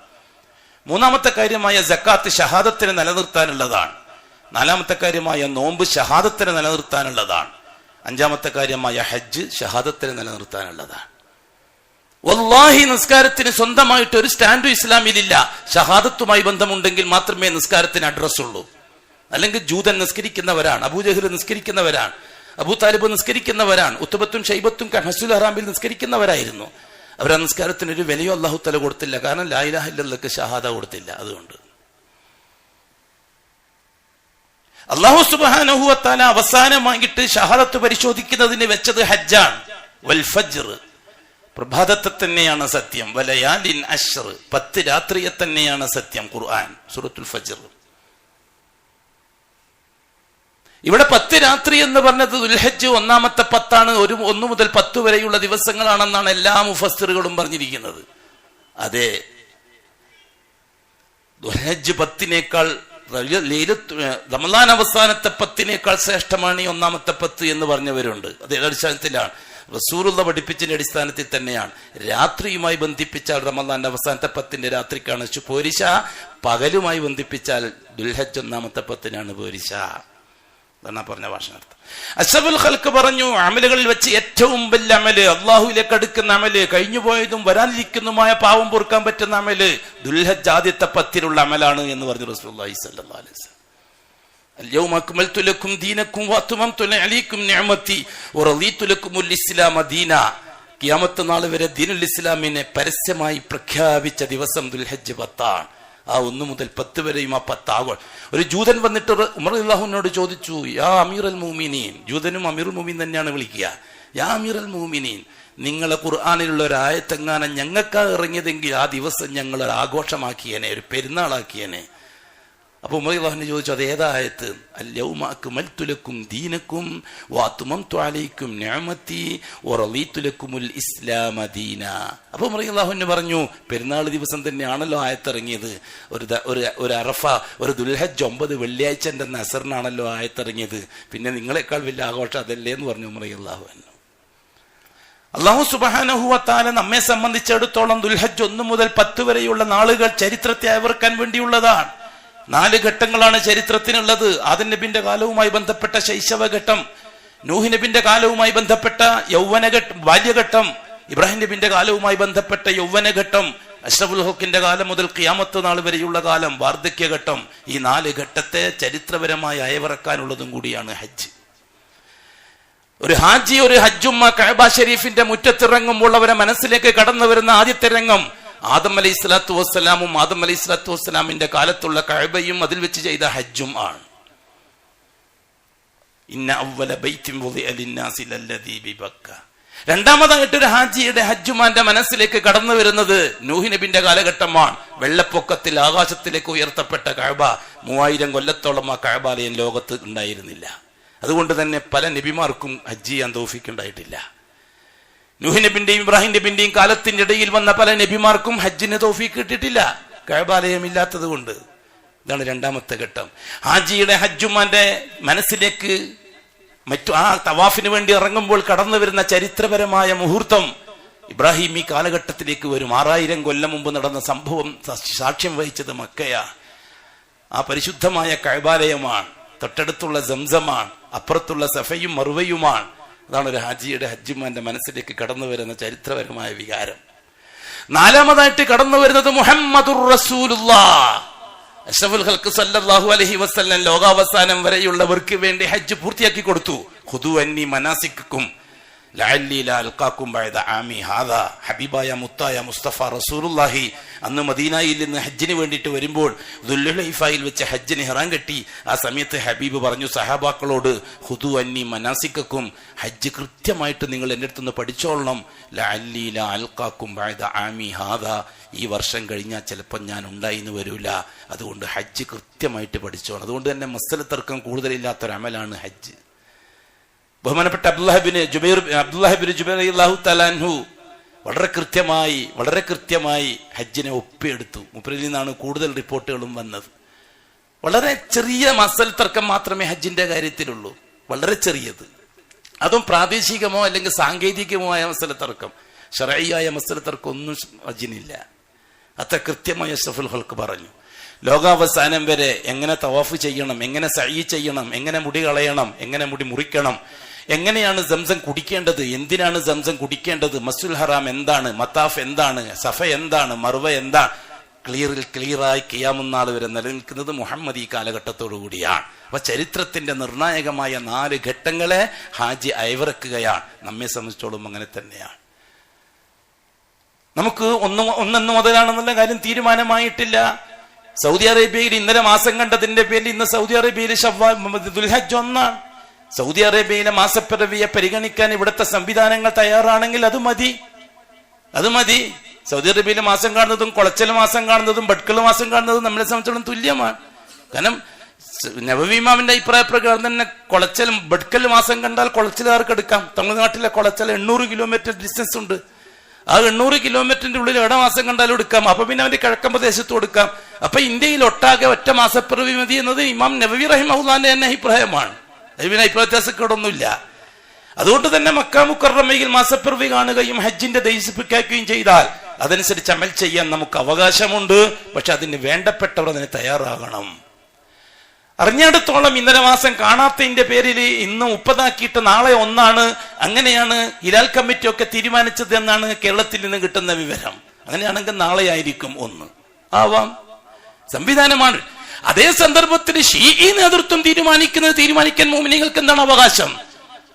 മൂന്നാമത്തെ കാര്യമായ സക്കാത്ത് ഷഹാദത്തിനെ നിലനിർത്താനുള്ളതാണ്. നാലാമത്തെ കാര്യമായ നോമ്പ് ഷഹാദത്തിനെ നിലനിർത്താനുള്ളതാണ്. അഞ്ചാമത്തെ കാര്യമായ ഹജ്ജ് ഷഹാദത്തിനെ നിലനിർത്താനുള്ളതാണ്. വല്ലാഹി നിസ്കാരത്തിന് സ്വന്തമായിട്ട് ഒരു സ്റ്റാൻഡും ഇസ്ലാമിലില്ല. ഷഹാദത്തുമായി ബന്ധമുണ്ടെങ്കിൽ മാത്രമേ നിസ്കാരത്തിന് അഡ്രസ് ഉള്ളൂ. അല്ലെങ്കിൽ ജൂതൻ നിസ്കരിക്കുന്നവരാണ്, അബൂജഹൽ നിസ്കരിക്കുന്നവരാണ്, അബൂ താലിബ് നിസ്കരിക്കുന്നവരാണ്, ഉത്ബത്തും ഷൈബത്തും മസ്ജിദുൽ ഹറാമിൽ നിസ്കരിക്കുന്നവരായിരുന്നു. അവരാ നിസ്കാരത്തിന് ഒരു വിലയോ അല്ലാഹു തആല കൊടുത്തില്ല. കാരണം ലാ ഇലാഹ ഇല്ലല്ലാഹ്ക്ക് ഷഹാദ കൊടുത്തില്ല. അതുകൊണ്ട് അല്ലാഹു സുബ്ഹാനഹു വ തആല അവസാനമായിട്ട് ഷഹാദത്ത് പരിശോധിക്കുന്നതിന് വെച്ചത് ഹജ്ജാണ്. വൽ ഫജ്ർ, പ്രഭാതത്തെ തന്നെയാണ് സത്യം. വലയാലിൻ അശ്ർ, 10 രാത്രിയെ തന്നെയാണ് സത്യം. ഖുർആൻ സൂറത്തുൽ ഫജ്ർ. ഇവിടെ 10 രാത്രി എന്ന് പറഞ്ഞത് ദുൽഹജ്ജ് ഒന്നാമത്തെ 10 1 മുതൽ 10 വരെയുള്ള ദിവസങ്ങളാണെന്നാണ് എല്ലാ മുഫസ്സിറുകളും പറഞ്ഞിരിക്കുന്നത്. അതെ, ദുൽഹജ്ജ് 10നേക്കാൾ, റമളാൻ അവസാനത്തെ 10നേക്കാൾ ശ്രേഷ്ഠമാണ് ഈ ഒന്നാമത്തെ 10 എന്ന് പറഞ്ഞവരുണ്ട്. അത് അടിസ്ഥാനത്തിലാണ്, റസൂലുള്ള പഠിപ്പിച്ചതിന്റെ അടിസ്ഥാനത്തിൽ തന്നെയാണ്. രാത്രിയുമായി ബന്ധിപ്പിച്ചാൽ റമളാന്റെ അവസാനത്തെ 10ന്റെ രാത്രിക്കാണ് പോരിശ, പകലുമായി ബന്ധിപ്പിച്ചാൽ ദുൽഹജ്ജ് ഒന്നാമത്തെ 10നാണ് പോരിശ. എന്നാ പറഞ്ഞ ഭാഷനർത്ഥം. അഷ്റഫുൽ ഖൽഖ് പറഞ്ഞു, അമലുകളിൽ വെച്ച് ഏറ്റവും വലിയ അമല്, അള്ളാഹുവിലേക്ക് അടുക്കുന്ന അമല്, കഴിഞ്ഞുപോയതും വരാനിരിക്കുന്നതുമായ പാവം പൊറുക്കാൻ പറ്റുന്ന അമല് ദുൽഹജ്ജ് ആദ്യത്തെ 10ലുള്ള അമലാണ് എന്ന് പറഞ്ഞു റസൂലുള്ളാഹി സ്വല്ലല്ലാഹു അലൈഹി വസല്ലം. അൽയൗമ അക്മൽതു ലക്കും ദീനക്കും വഅത്മംതു അലൈക്കും നിഅമതി വറദീതു ലക്കുമുൽ ഇസ്ലാമ ദീന. ഖിയാമത്ത് നാൾ വരെ ദീനുൽ ഇസ്ലാമിനെ പരസ്യമായി പ്രഖ്യാപിച്ച ദിവസം ദുൽഹജ്ജ് 10ആണ്. ആ 1 മുതൽ 10 വരെയും ആ 10 ആഘോഷം. ഒരു ജൂതൻ വന്നിട്ട് ഉമർ റളിയല്ലാഹുവിനോട് ചോദിച്ചു, യാ അമീറുൽ മുഅ്മിനീൻ, ജൂതനും അമീറുൽ മുഅ്മിനീൻ തന്നെയാണ് വിളിക്കുക, യാ അമീറുൽ മുഅ്മിനീൻ, നിങ്ങളെ ഖുർആനിലുള്ള ഒരു ആയത്തെങ്ങാനും ഞങ്ങൾക്കാ ഇറങ്ങിയതെങ്കിൽ ആ ദിവസം ഞങ്ങൾ ഒരു ആഘോഷമാക്കിയേനെ, ഒരു പെരുന്നാളാക്കിയേനെ. അപ്പൊ ഉമർ റളിയല്ലാഹു ചോദിച്ചു, അത് ഏതാ ആയത്ത്? അൽയൗമ അക്മൽതു ലക്കും ദീനക്കും വഅത്മംതു അലൈക്കും നിഅമതി വറദീതു ലക്കുമുൽ ഇസ്ലാമ ദീന. അപ്പൊ ഉമർ റളിയല്ലാഹു പറഞ്ഞു, പെരുന്നാൾ ദിവസം തന്നെയാണല്ലോ ആയത്തിറങ്ങിയത്. ഒരു അറഫ, ഒരു ദുൽഹജ്ജ് 9 വെള്ളിയാഴ്ചന്റെ നസറിനാണല്ലോ ആയത്തിറങ്ങിയത്. പിന്നെ നിങ്ങളെക്കാൾ വലിയ ആഘോഷം അതല്ലേ എന്ന് പറഞ്ഞു ഉമർ റളിയല്ലാഹു അൻഹു. അല്ലാഹു സുബ്ഹാനഹു വ തആല നമ്മെ സംബന്ധിച്ചിടത്തോളം ദുൽഹജ്ജ് 1 മുതൽ 10 വരെയുള്ള നാളുകൾ ചരിത്രത്തെ അയവിറക്കാൻ വേണ്ടിയുള്ളതാണ്. 4 ഘട്ടങ്ങളാണ് ചരിത്രത്തിനുള്ളത്. ആദം നബിന്റെ കാലവുമായി ബന്ധപ്പെട്ട ശൈശവഘട്ടം, നൂഹ് നബിന്റെ കാലവുമായി ബന്ധപ്പെട്ട യൗവനഘട്ടം, ബാല്യഘട്ടം, ഇബ്രാഹിം നബിന്റെ കാലവുമായി ബന്ധപ്പെട്ട യൗവനഘട്ടം, അഷ്റഫുൽ ഹഖിന്റെ കാലം മുതൽ ഖിയാമത്ത് നാൾ വരെയുള്ള കാലം വാർദ്ധക്യഘട്ടം. ഈ 4 ഘട്ടത്തെ ചരിത്രപരമായി അയവിറക്കാനുള്ളതും കൂടിയാണ് ഹജ്ജ്. ഒരു ഹാജി ഒരു ഹജ്ജുമ്മ കഅബ ഷരീഫിന്റെ മുറ്റത്തിറങ്ങുമ്പോൾ അവരെ മനസ്സിലേക്ക് കടന്നു വരുന്ന ആദ്യത്തെ രംഗം ആദം അലൈഹി സ്വലാത്തു വസ്സലാമും ആദം അലൈഹി സ്വലാത്തു വസ്സലാമിന്റെ കാലത്തുള്ള കഅബയും അതിൽ വെച്ച് ചെയ്ത ഹജ്ജും ആണ്. ഇന്ന അവ്വല ബൈത്തിൻ വുദിഅ ലിന്നാസി ലല്ലദീ ബിബക്ക. രണ്ടാമതായിട്ടൊരു ഹാജിയുടെ ഹജ്ജുമാന്റെ മനസ്സിലേക്ക് കടന്നു വരുന്നത് നൂഹ് നബിന്റെ കാലഘട്ടമാണ്. വെള്ളപ്പൊക്കത്തിൽ ആകാശത്തിലേക്ക് ഉയർത്തപ്പെട്ട കഅബ 3000 കൊല്ലത്തോളം ആ കഅബാലയം ലോകത്ത് ഉണ്ടായിരുന്നില്ല. അതുകൊണ്ട് തന്നെ പല നബിമാർക്കും ഹജ്ജ് ചെയ്യാൻ തൗഫീഖ് ഉണ്ടായിട്ടില്ല. നൂഹ് നബിന്റെയും ഇബ്രാഹിം നബിന്റെയും കാലത്തിന്റെ ഇടയിൽ വന്ന പല നബിമാർക്കും ഹജ്ജിന് തൗഫീഖ് കിട്ടിയിട്ടില്ല, കഅബാലയം ഇല്ലാത്തത് കൊണ്ട്. ഇതാണ് രണ്ടാമത്തെ ഘട്ടം. ഹാജിയുടെ ഹജ്ജുമാന്റെ മനസ്സിലേക്ക് ആ തവാഫിന് വേണ്ടി ഇറങ്ങുമ്പോൾ കടന്നു വരുന്ന ചരിത്രപരമായ മുഹൂർത്തം ഇബ്രാഹിം ഈ കാലഘട്ടത്തിലേക്ക് വരും. 6000 കൊല്ലം മുമ്പ് നടന്ന സംഭവം സാക്ഷ്യം വഹിച്ചത് മക്കയാ. ആ പരിശുദ്ധമായ കഅബാലയമാണ്, തൊട്ടടുത്തുള്ള സംസമാണ്, അപ്പുറത്തുള്ള സഫയും മറുവയുമാണ്. അതാണ് ഒരു ഹാജിയുടെ ഹജ്ജുമാന്റെ മനസ്സിലേക്ക് കടന്നു വരുന്ന ചരിത്രപരമായ വികാരം. നാലാമതായിട്ട് കടന്നു വരുന്നത് മുഹമ്മദുർ റസൂലുള്ളാഹ്. അഷ്റഫുൽ ഖൽഖ് സല്ലല്ലാഹു അലൈഹി വസല്ലം ലോകാവസാനം വരെയുള്ളവർക്ക് വേണ്ടി ഹജ്ജ് പൂർത്തിയാക്കി കൊടുത്തു. ഖുദു അന്നി മനാസിക്കക്കും ലഅല്ലി ലാ അൽഖാക്കും ബഅദ ആമി ഹാദാ. ഹബീബായ മുത്തായ മുസ്തഫ റസൂലുള്ളാഹി അന്ന് മദീനയിൽ നിന്ന് ഹജ്ജിന് വേണ്ടിയിട്ട് വരുമ്പോൾ ദുൽഹുലൈഫയിൽ വെച്ച് ഹജ്ജിന് ഇഹ്റാം കെട്ടി. ആ സമയത്ത് ഹബീബ് പറഞ്ഞു സഹാബാക്കളോട്, ഖുദു അന്നി മനാസിക്കക്കും, ഹജ്ജ് കൃത്യമായിട്ട് നിങ്ങൾ എൻ്റെ അടുത്തുനിന്ന് പഠിച്ചോളണം. ലഅല്ലി ലാ അൽഖാക്കും ബഅദ ആമി ഹാദാ. ഈ വർഷം കഴിഞ്ഞാൽ ചിലപ്പോൾ ഞാൻ ഉണ്ടായിന്ന് വരൂല, അതുകൊണ്ട് ഹജ്ജ് കൃത്യമായിട്ട് പഠിച്ചോണം. അതുകൊണ്ട് തന്നെ മസ്അല തർക്കം കൂടുതലില്ലാത്തൊരമലാണ് ഹജ്ജ്. ബഹുമാനപ്പെട്ട അബ്ദുല്ലാഹിബ്നു ജുബൈർ റളിയല്ലാഹു തആല അൻഹു വളരെ കൃത്യമായി ഹജ്ജിനെ ഒപ്പിയെടുത്തു. മൂപ്പരിൽ നിന്നാണ് കൂടുതൽ റിപ്പോർട്ടുകളും വന്നത്. വളരെ ചെറിയ മസൽ തർക്കം മാത്രമേ ഹജ്ജിന്റെ കാര്യത്തിലുള്ളൂ, വളരെ ചെറിയത്. അതും പ്രാദേശികമോ അല്ലെങ്കിൽ സാങ്കേതികമോ ആയ മസല തർക്കം. ശർഈയായ മസല തർക്കം ഒന്നും ഹജ്ജിനില്ല. അത്ര കൃത്യമായി അഷ്റഫുൽ ഖൽഖ് പറഞ്ഞു. ലോകാവസാനം വരെ എങ്ങനെ തവാഫ് ചെയ്യണം, എങ്ങനെ സഈ ചെയ്യണം, എങ്ങനെ മുടി കളയണം, എങ്ങനെ മുടി മുറിക്കണം, എങ്ങനെയാണ് സംസം കുടിക്കേണ്ടത്, എന്തിനാണ് സംസം കുടിക്കേണ്ടത്, മസ്ജിദുൽ ഹറാം എന്താണ്, മത്താഫ് എന്താണ്, സഫ എന്താണ്, മർവ എന്താണ്, ക്ലിയറായി ഖിയാമത്ത് വരെ നിലനിൽക്കുന്നത് മുഹമ്മദ് ഈ കാലഘട്ടത്തോടു കൂടിയാണ്. അപ്പൊ ചരിത്രത്തിന്റെ നിർണായകമായ 4 ഘട്ടങ്ങളെ ഹാജി അയവിറക്കുകയാണ്. നമ്മെ സംബന്ധിച്ചോളം അങ്ങനെ തന്നെയാണ്. നമുക്ക് ഒന്നെന്ന് മുതലാണെന്നുള്ള കാര്യം തീരുമാനമായിട്ടില്ല. സൗദി അറേബ്യയിൽ ഇന്നലെ മാസം കണ്ടതിന്റെ പേരിൽ ഇന്ന് സൗദി അറേബ്യയിലെ ദുൽഹജ്ജ് 1. സൗദി അറേബ്യയിലെ മാസപ്പിറവിയെ പരിഗണിക്കാൻ ഇവിടുത്തെ സംവിധാനങ്ങൾ തയ്യാറാണെങ്കിൽ അത് മതി. സൗദി അറേബ്യയിലെ മാസം കാണുന്നതും കുളച്ചൽ മാസം കാണുന്നതും ബട്കൽ മാസം കാണുന്നതും നമ്മളെ സംബന്ധിച്ചിടത്തോളം തുല്യമാണ്. കാരണം നബവി ഇമാമിന്റെ അഭിപ്രായ പ്രകാരം തന്നെ ബട്കൽ മാസം കണ്ടാൽ കുളച്ചിലുകാർക്ക് എടുക്കാം. തമിഴ്നാട്ടിലെ കുളച്ചൽ 800 കിലോമീറ്റർ ഡിസ്റ്റൻസ് ഉണ്ട്. ആ 800 കിലോമീറ്ററിന്റെ ഉള്ളിൽ ഇടമാസം കണ്ടാലും എടുക്കാം. അപ്പൊ പിന്നെ അവന്റെ കിഴക്കൻ പ്രദേശത്ത് കൊടുക്കാം. അപ്പൊ ഇന്ത്യയിൽ ഒട്ടാകെ ഒറ്റ മാസപ്പിറവി മതി എന്നത് ഇമാം നബവി റഹിമഹുല്ലാന്റെ തന്നെ അഭിപ്രായമാണ്. അതിന് അഭിപ്രായ വ്യത്യാസക്കേടൊന്നുമില്ല. അതുകൊണ്ട് തന്നെ മക്ക മുക്കറമയിൽ മാസപ്പിറവി കാണുകയും ഹജ്ജിന്റെ ദൈസിപ്പിക്കുകയും ചെയ്താൽ അതനുസരിച്ച് അമൽ ചെയ്യാൻ നമുക്ക് അവകാശമുണ്ട്. പക്ഷെ അതിന് വേണ്ടപ്പെട്ടവർ അതിന് തയ്യാറാകണം. അറിഞ്ഞിടത്തോളം ഇന്നലെ മാസം കാണാത്തതിന്റെ പേരിൽ ഇന്ന് 30 നാളെ 1. അങ്ങനെയാണ് ഹിലാൽ കമ്മിറ്റി ഒക്കെ തീരുമാനിച്ചത് എന്നാണ് കേരളത്തിൽ നിന്ന് കിട്ടുന്ന വിവരം. അങ്ങനെയാണെങ്കിൽ നാളെ ആയിരിക്കും 1 ആവാം, സംവിധാനമാണ്. അതേ സന്ദർഭത്തിൽ ഷീഈ നേതൃത്വം തീരുമാനിക്കാൻ മുഅ്മിനീങ്ങൾക്ക് എന്താണ് അവകാശം?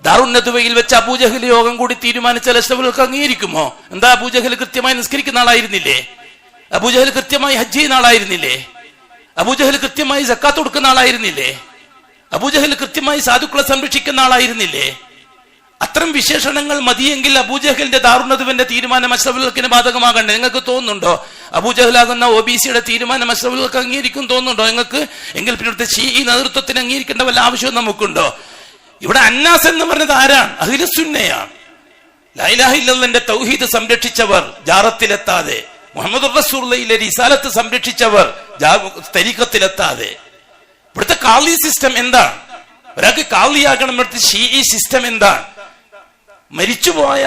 ദാറുൻ നദ്വയിൽ വെച്ച് അബൂജഹൽ യോഗം കൂടി തീരുമാനിച്ചാൽ അഷ്റഫുൽ അംഗീകരിക്കുമോ? എന്താ, അബൂജഹൽ കൃത്യമായി നിസ്കരിക്കുന്ന ആളായിരുന്നില്ലേ? അബൂജഹൽ കൃത്യമായി ഹജ്ജ് ചെയ്യുന്ന ആളായിരുന്നില്ലേ? അബൂജഹൽ കൃത്യമായി സക്കാത്ത് കൊടുക്കുന്ന ആളായിരുന്നില്ലേ? അബൂജഹൽ കൃത്യമായി സാധുക്കളെ സംരക്ഷിക്കുന്ന ആളായിരുന്നില്ലേ? അത്തരം വിശേഷണങ്ങൾ മതിയെങ്കിൽ അബൂജഹലിന്റെ ദാറുന്നതുവിന്റെ തീരുമാനം അഷ്റഫുൽ ഹക്കിന് ബാധകമാകണ്ടേ? നിങ്ങൾക്ക് തോന്നുന്നുണ്ടോ അബൂജഹലാകുന്ന ഒബിസിയുടെ തീരുമാനം അഷ്റഫുൽ ഹക്ക് അംഗീകരിക്കും തോന്നുന്നുണ്ടോ നിങ്ങൾക്ക്? എങ്കിൽ പിന്നെ ഷീഈ നേതൃത്വത്തിന് അംഗീകരിക്കേണ്ട വല്ല ആവശ്യവും നമുക്കുണ്ടോ? ഇവിടെ അന്നാസ് എന്ന് പറഞ്ഞത് ആരാണ്? അഹ്ലുസുന്നയാണ്. ലാ ഇലാഹ ഇല്ലല്ലാഹ്ന്റെ തൗഹീദ് സംരക്ഷിച്ചവർ ജാറത്തിലെത്താതെ, മുഹമ്മദ് റസൂലുള്ളാഹിയുടെ റിസാലത്ത് സംരക്ഷിച്ചവർ തരീഖത്തിലെത്താതെ. ഇവിടുത്തെ കാളി സിസ്റ്റം എന്താണ്? ഒരാൾക്ക് കാളിയാകണം. ഇവിടുത്തെ ഷീഈ സിസ്റ്റം എന്താണ്? മരിച്ചുപോയ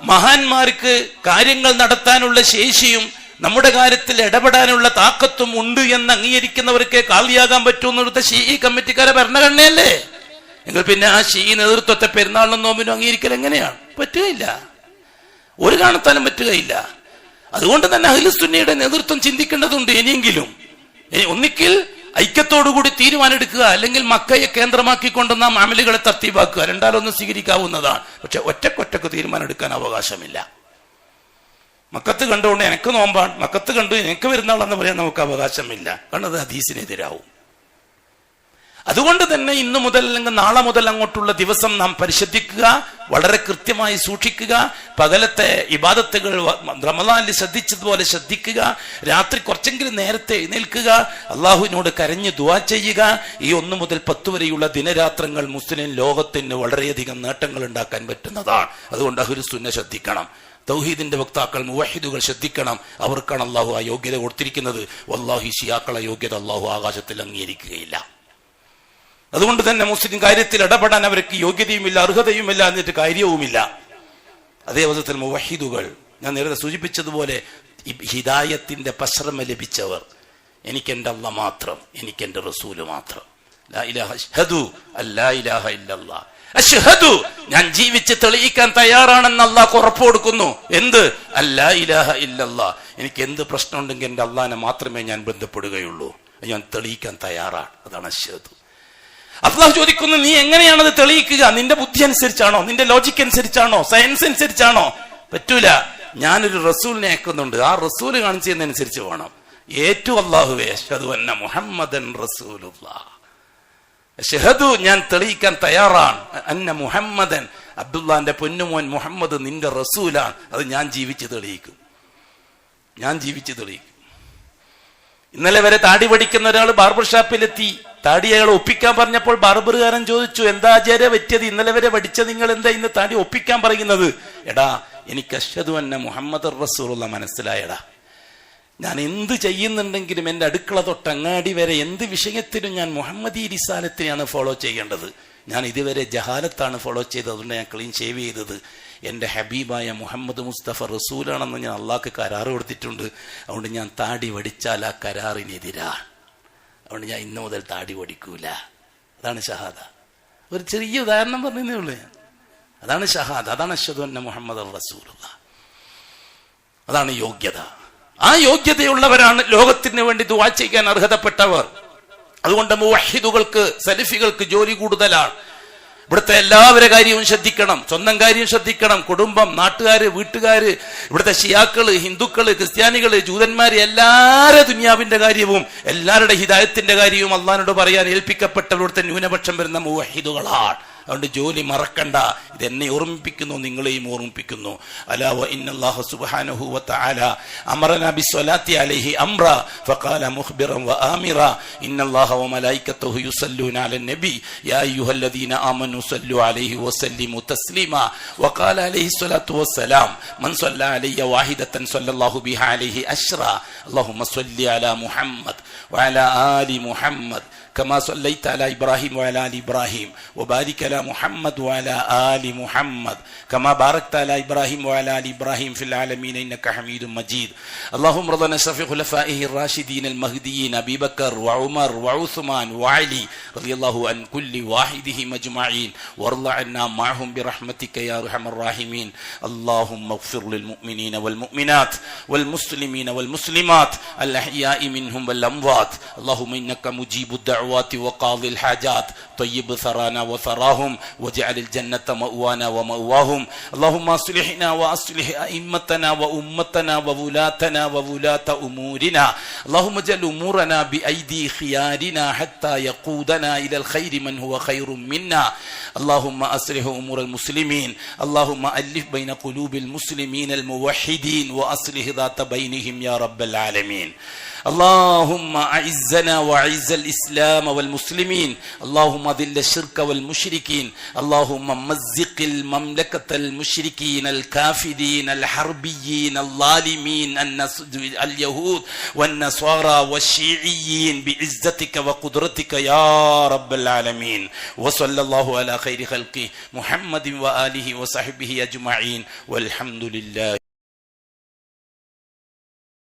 മഹാന്മാർക്ക് കാര്യങ്ങൾ നടത്താനുള്ള ശേഷിയും നമ്മുടെ കാര്യത്തിൽ ഇടപെടാനുള്ള താക്കത്തും ഉണ്ട് എന്ന് അംഗീകരിക്കുന്നവർക്ക് കാളിയാകാൻ പറ്റുമെന്ന് ഇവിടുത്തെ ഷീഈ കമ്മിറ്റിക്കാരെ ഭരണഘടനയല്ലേ? എങ്കിൽ പിന്നെ ആ ഷീഈ നേതൃത്വത്തെ പെരുന്നാളിനും നോമ്പിനും അംഗീകരിക്കൽ എങ്ങനെയാണ്? പറ്റുകയില്ല, ഒരു കാണത്താനും പറ്റുകയില്ല. അതുകൊണ്ട് തന്നെ അഹ്ലുസുന്നയുടെ നേതൃത്വം ചിന്തിക്കേണ്ടതുണ്ട്. ഇനിയെങ്കിലും ഒന്നിക്കിൽ ഐക്യത്തോടുകൂടി തീരുമാനമെടുക്കുക. അല്ലെങ്കിൽ മക്കയെ കേന്ദ്രമാക്കിക്കൊണ്ട് നാം അമലുകളെ തർത്തീബാക്കുക. രണ്ടാലൊന്നും സ്വീകരിക്കാവുന്നതാണ്. പക്ഷെ ഒറ്റക്കൊറ്റക്ക് തീരുമാനം എടുക്കാൻ അവകാശമില്ല. മക്കത്ത് കണ്ടുകൊണ്ട് എനിക്ക് നോമ്പാണ്, മക്കത്ത് കണ്ടു എനിക്ക് വരുന്നാളെന്ന് പറയാൻ നമുക്ക് അവകാശമില്ല. കാരണം അത് ഹദീസിനെതിരാവും. അതുകൊണ്ട് തന്നെ ഇന്നു മുതൽ അല്ലെങ്കിൽ നാളെ മുതൽ അങ്ങോട്ടുള്ള ദിവസം നാം പരിശുദ്ധിക്കുക, വളരെ കൃത്യമായി സൂക്ഷിക്കുക. പകലത്തെ ഇബാദത്തുകൾ റമളാനിൽ ശ്രദ്ധിച്ചതുപോലെ ശ്രദ്ധിക്കുക. രാത്രി കുറച്ചെങ്കിലും നേരത്തെ എഴുന്നേൽക്കുക. അള്ളാഹുവിനോട് കരഞ്ഞ് ദുആ ചെയ്യുക. ഈ 1 മുതൽ 10 വരെയുള്ള ദിനരാത്രങ്ങൾ മുസ്ലിം ലോകത്തിന് വളരെയധികം നേട്ടങ്ങൾ ഉണ്ടാക്കാൻ പറ്റുന്നതാണ്. അതുകൊണ്ട് അഹ്ലുസ് സുന്ന ശ്രദ്ധിക്കണം. തൗഹീദിന്റെ വക്താക്കൾ മുവഹിദുകൾ ശ്രദ്ധിക്കണം. അവർക്കാണ് അള്ളാഹു ആ യോഗ്യത കൊടുത്തിരിക്കുന്നത്. വല്ലാഹി ശിയാക്കളെ യോഗ്യത അള്ളാഹു ആകാശത്തിൽ അംഗീകരിക്കുകയില്ല. അതുകൊണ്ട് തന്നെ മുസ്ലിം കാര്യത്തിൽ ഇടപെടാൻ അവർക്ക് യോഗ്യതയുമില്ല, അർഹതയുമില്ല, എന്നിട്ട് കാര്യവുമില്ല. അതേ വിധത്തിൽ മുവഹിദുകൾ, ഞാൻ നേരത്തെ സൂചിപ്പിച്ചതുപോലെ ഹിദായത്തിന്റെ പശ്രമ ലഭിച്ചവർ, എനിക്ക് എൻ്റെ അല്ലാഹ് മാത്രം, എനിക്ക് എൻ്റെ റസൂല് മാത്രം. ലാ ഇലാഹ അഷ്ഹദു അല്ലാ ഇലാഹ ഇല്ലല്ലാഹ്, അഷ്ഹദു ഞാൻ ജീവിച്ച് തെളിയിക്കാൻ തയ്യാറാണെന്ന് അല്ലാഹ് ഉറപ്പ് കൊടുക്കുന്നു. എന്ത്? അല്ലാ ഇലാഹ ഇല്ലല്ലാഹ്. എനിക്ക് എന്ത് പ്രശ്നം ഉണ്ടെങ്കിൽ എൻ്റെ അല്ലാഹനെ മാത്രമേ ഞാൻ ബന്ധപ്പെടുകയുള്ളൂ, ഞാൻ തെളിയിക്കാൻ തയ്യാറാണ്. അതാണ് അഷ്ഹദു. അല്ലാഹു ചോദിക്കുന്നു, നീ എങ്ങനെയാണത് തെളിയിക്കുക? നിന്റെ ബുദ്ധി അനുസരിച്ചാണോ, നിന്റെ ലോജിക്ക് അനുസരിച്ചാണോ, സയൻസ് അനുസരിച്ചാണോ? പറ്റൂല. ഞാനൊരു റസൂലിനെ അയക്കുന്നുണ്ട്, ആ റസൂല് കാണിച്ചു തന്നനുസരിച്ച് വേണം. ഏറ്റു അല്ലാഹുവേ അഷ്ഹദു അന്ന മുഹമ്മദൻ റസൂലുള്ളാഹ്, അഷ്ഹദു ഞാൻ തെളിയിക്കാൻ തയ്യാറാണ്, അന്ന മുഹമ്മദൻ അബ്ദുല്ലാന്റെ പൊന്നുമോൻ മുഹമ്മദ് നിന്റെ റസൂലാണ്. അത് ഞാൻ ജീവിച്ച് തെളിയിക്കും, ഞാൻ ജീവിച്ച് തെളിയിക്കും. ഇന്നലെ വരെ താടി പഠിക്കുന്ന ഒരാൾ ബാർബർ ഷാപ്പിലെത്തി. താടി അയാൾ ഒപ്പിക്കാൻ പറഞ്ഞപ്പോൾ ബാർബറുകാരൻ ചോദിച്ചു, എന്താ ആചാര്യ പറ്റിയത്? ഇന്നലെ വരെ പഠിച്ച നിങ്ങൾ എന്താ ഇന്ന് താടി ഒപ്പിക്കാൻ പറയുന്നത്? എടാ, എനിക്ക് അഷ്ഹദു അന്ന മുഹമ്മദ് റസൂലുള്ള മനസ്സിലായടാ. ഞാൻ എന്ത് ചെയ്യുന്നുണ്ടെങ്കിലും എൻ്റെ അടുക്കള തൊട്ട് അങ്ങാടി വരെ എന്ത് വിഷയത്തിലും ഞാൻ മുഹമ്മദി റിസാലത്തിനെയാണ് ഫോളോ ചെയ്യേണ്ടത്. ഞാൻ ഇതുവരെ ജഹാലത്താണ് ഫോളോ ചെയ്തത്. അതുകൊണ്ട് ഞാൻ ക്ലീൻ ഷേവ് ചെയ്തത്. എൻ്റെ ഹബീബായ മുഹമ്മദ് മുസ്തഫ റസൂലാണെന്ന് ഞാൻ അള്ളാഹ്ക്ക് കരാറ് കൊടുത്തിട്ടുണ്ട്. അതുകൊണ്ട് ഞാൻ താടി വടിച്ചാൽ ആ കരാറിനെതിരാണ്. അതുകൊണ്ട് ഞാൻ ഇന്നു മുതൽ താടി വടിക്കൂല. അതാണ് ഷഹാദ. ഒരു ചെറിയ ഉദാഹരണം പറഞ്ഞതേ ഉള്ളൂ. അതാണ് ഷഹാദ, അതാണ് അഷ്ഹദു അന്ന മുഹമ്മദ് റസൂലുള്ളാഹ്. അതാണ് യോഗ്യത. ആ യോഗ്യതയുള്ളവരാണ് ലോകത്തിന് വേണ്ടി ദുആ ചെയ്യാൻ അർഹതപ്പെട്ടവർ. അതുകൊണ്ട് മുവഹിദുകൾക്ക്, സലഫികൾക്ക് ജോലി കൂടുതലാണ്. ഇവിടുത്തെ എല്ലാവരുടെ കാര്യവും ശ്രദ്ധിക്കണം, സ്വന്തം കാര്യം ശ്രദ്ധിക്കണം, കുടുംബം, നാട്ടുകാര്, വീട്ടുകാര്, ഇവിടുത്തെ ഷിയാക്കള്, ഹിന്ദുക്കള്, ക്രിസ്ത്യാനികള്, ജൂതന്മാര്, എല്ലാവരുടെ ദുനിയാവിന്റെ കാര്യവും എല്ലാവരുടെ ഹിദായത്തിന്റെ കാര്യവും അള്ളാഹിനോട് പറയാൻ ഏൽപ്പിക്കപ്പെട്ട ഇവിടുത്തെ ന്യൂനപക്ഷം വരുന്ന മുവഹിദുകളാണ്. അതുകൊണ്ട് ജോലി മറക്കണ്ട. ഇതെന്നെ ഓർമ്മിപ്പിക്കുന്നു, നിങ്ങളെയും ഓർമ്മിപ്പിക്കുന്നു. അലാ വ ഇന്നല്ലാഹ സുബ്ഹാനഹു വ തആല അമറനാ ബിസ്സലാത്തി അലൈഹി അംറ ഫഖാല മുഖ്ബിറൻ വ ആമിറ ഇന്നല്ലാഹ വ മലായികത്തുഹു യുസല്ലൂന അലൻ നബി യാ അയ്യുഹല്ലദീന ആമനു സല്ലു അലൈഹി വസല്ലിമു തസ്ലീമാ വഖാല അലൈഹി സ്വലാത്തു വസ്സലാം മൻ സല്ല അലയ്യ വാഹിദതൻ സല്ലല്ലാഹു ബിഹാ അലൈഹി അശ്റ അല്ലാഹുമ്മ സല്ലി അലാ മുഹമ്മദ് വഅലാ ആലി മുഹമ്മദ് كما صليت على إبراهيم وعلى آل إبراهيم وبارك على محمد وعلى آل محمد كما باركت على إبراهيم وعلى آل إبراهيم في العالمين إنك حميد مجيد اللهم رضنا شفيع خلفائه الراشدين المهديين أبي بكر وعمر وعثمان وعلي رضي الله عن كل واحدهم أجمعين وارض عنا معهم برحمتك يا أرحم الراحمين اللهم اغفر للمؤمنين والمؤمنات والمسلمين والمسلمات الأحياء منهم والأموات اللهم إنك مجيب الدعوات وقاضي الحاجات طيب ثرانا وثراهم واجعل الجنة مأوانا ومأواهم اللهم أصلحنا وأصلح أئمتنا وأمتنا وولاتنا وولاة أمورنا اللهم اجعل أمورنا بأيدي خيارنا حتى يقودنا إلى الخير من هو خير منا اللهم أصلح أمور المسلمين اللهم ألف بين قلوب المسلمين الموحدين وأصلح ذات بينهم يا رب العالمين اللهم أعزنا وأعز الإسلام والمسلمين اللهم أذل الشرك والمشركين اللهم مزق المملكة المشركين الكافرين الحربيين الظالمين اليهود والنصارى والشيعيين بعزتك وقدرتك يا رب العالمين وصلى الله على خير خلقه محمد وآله وصحبه أجمعين والحمد لله.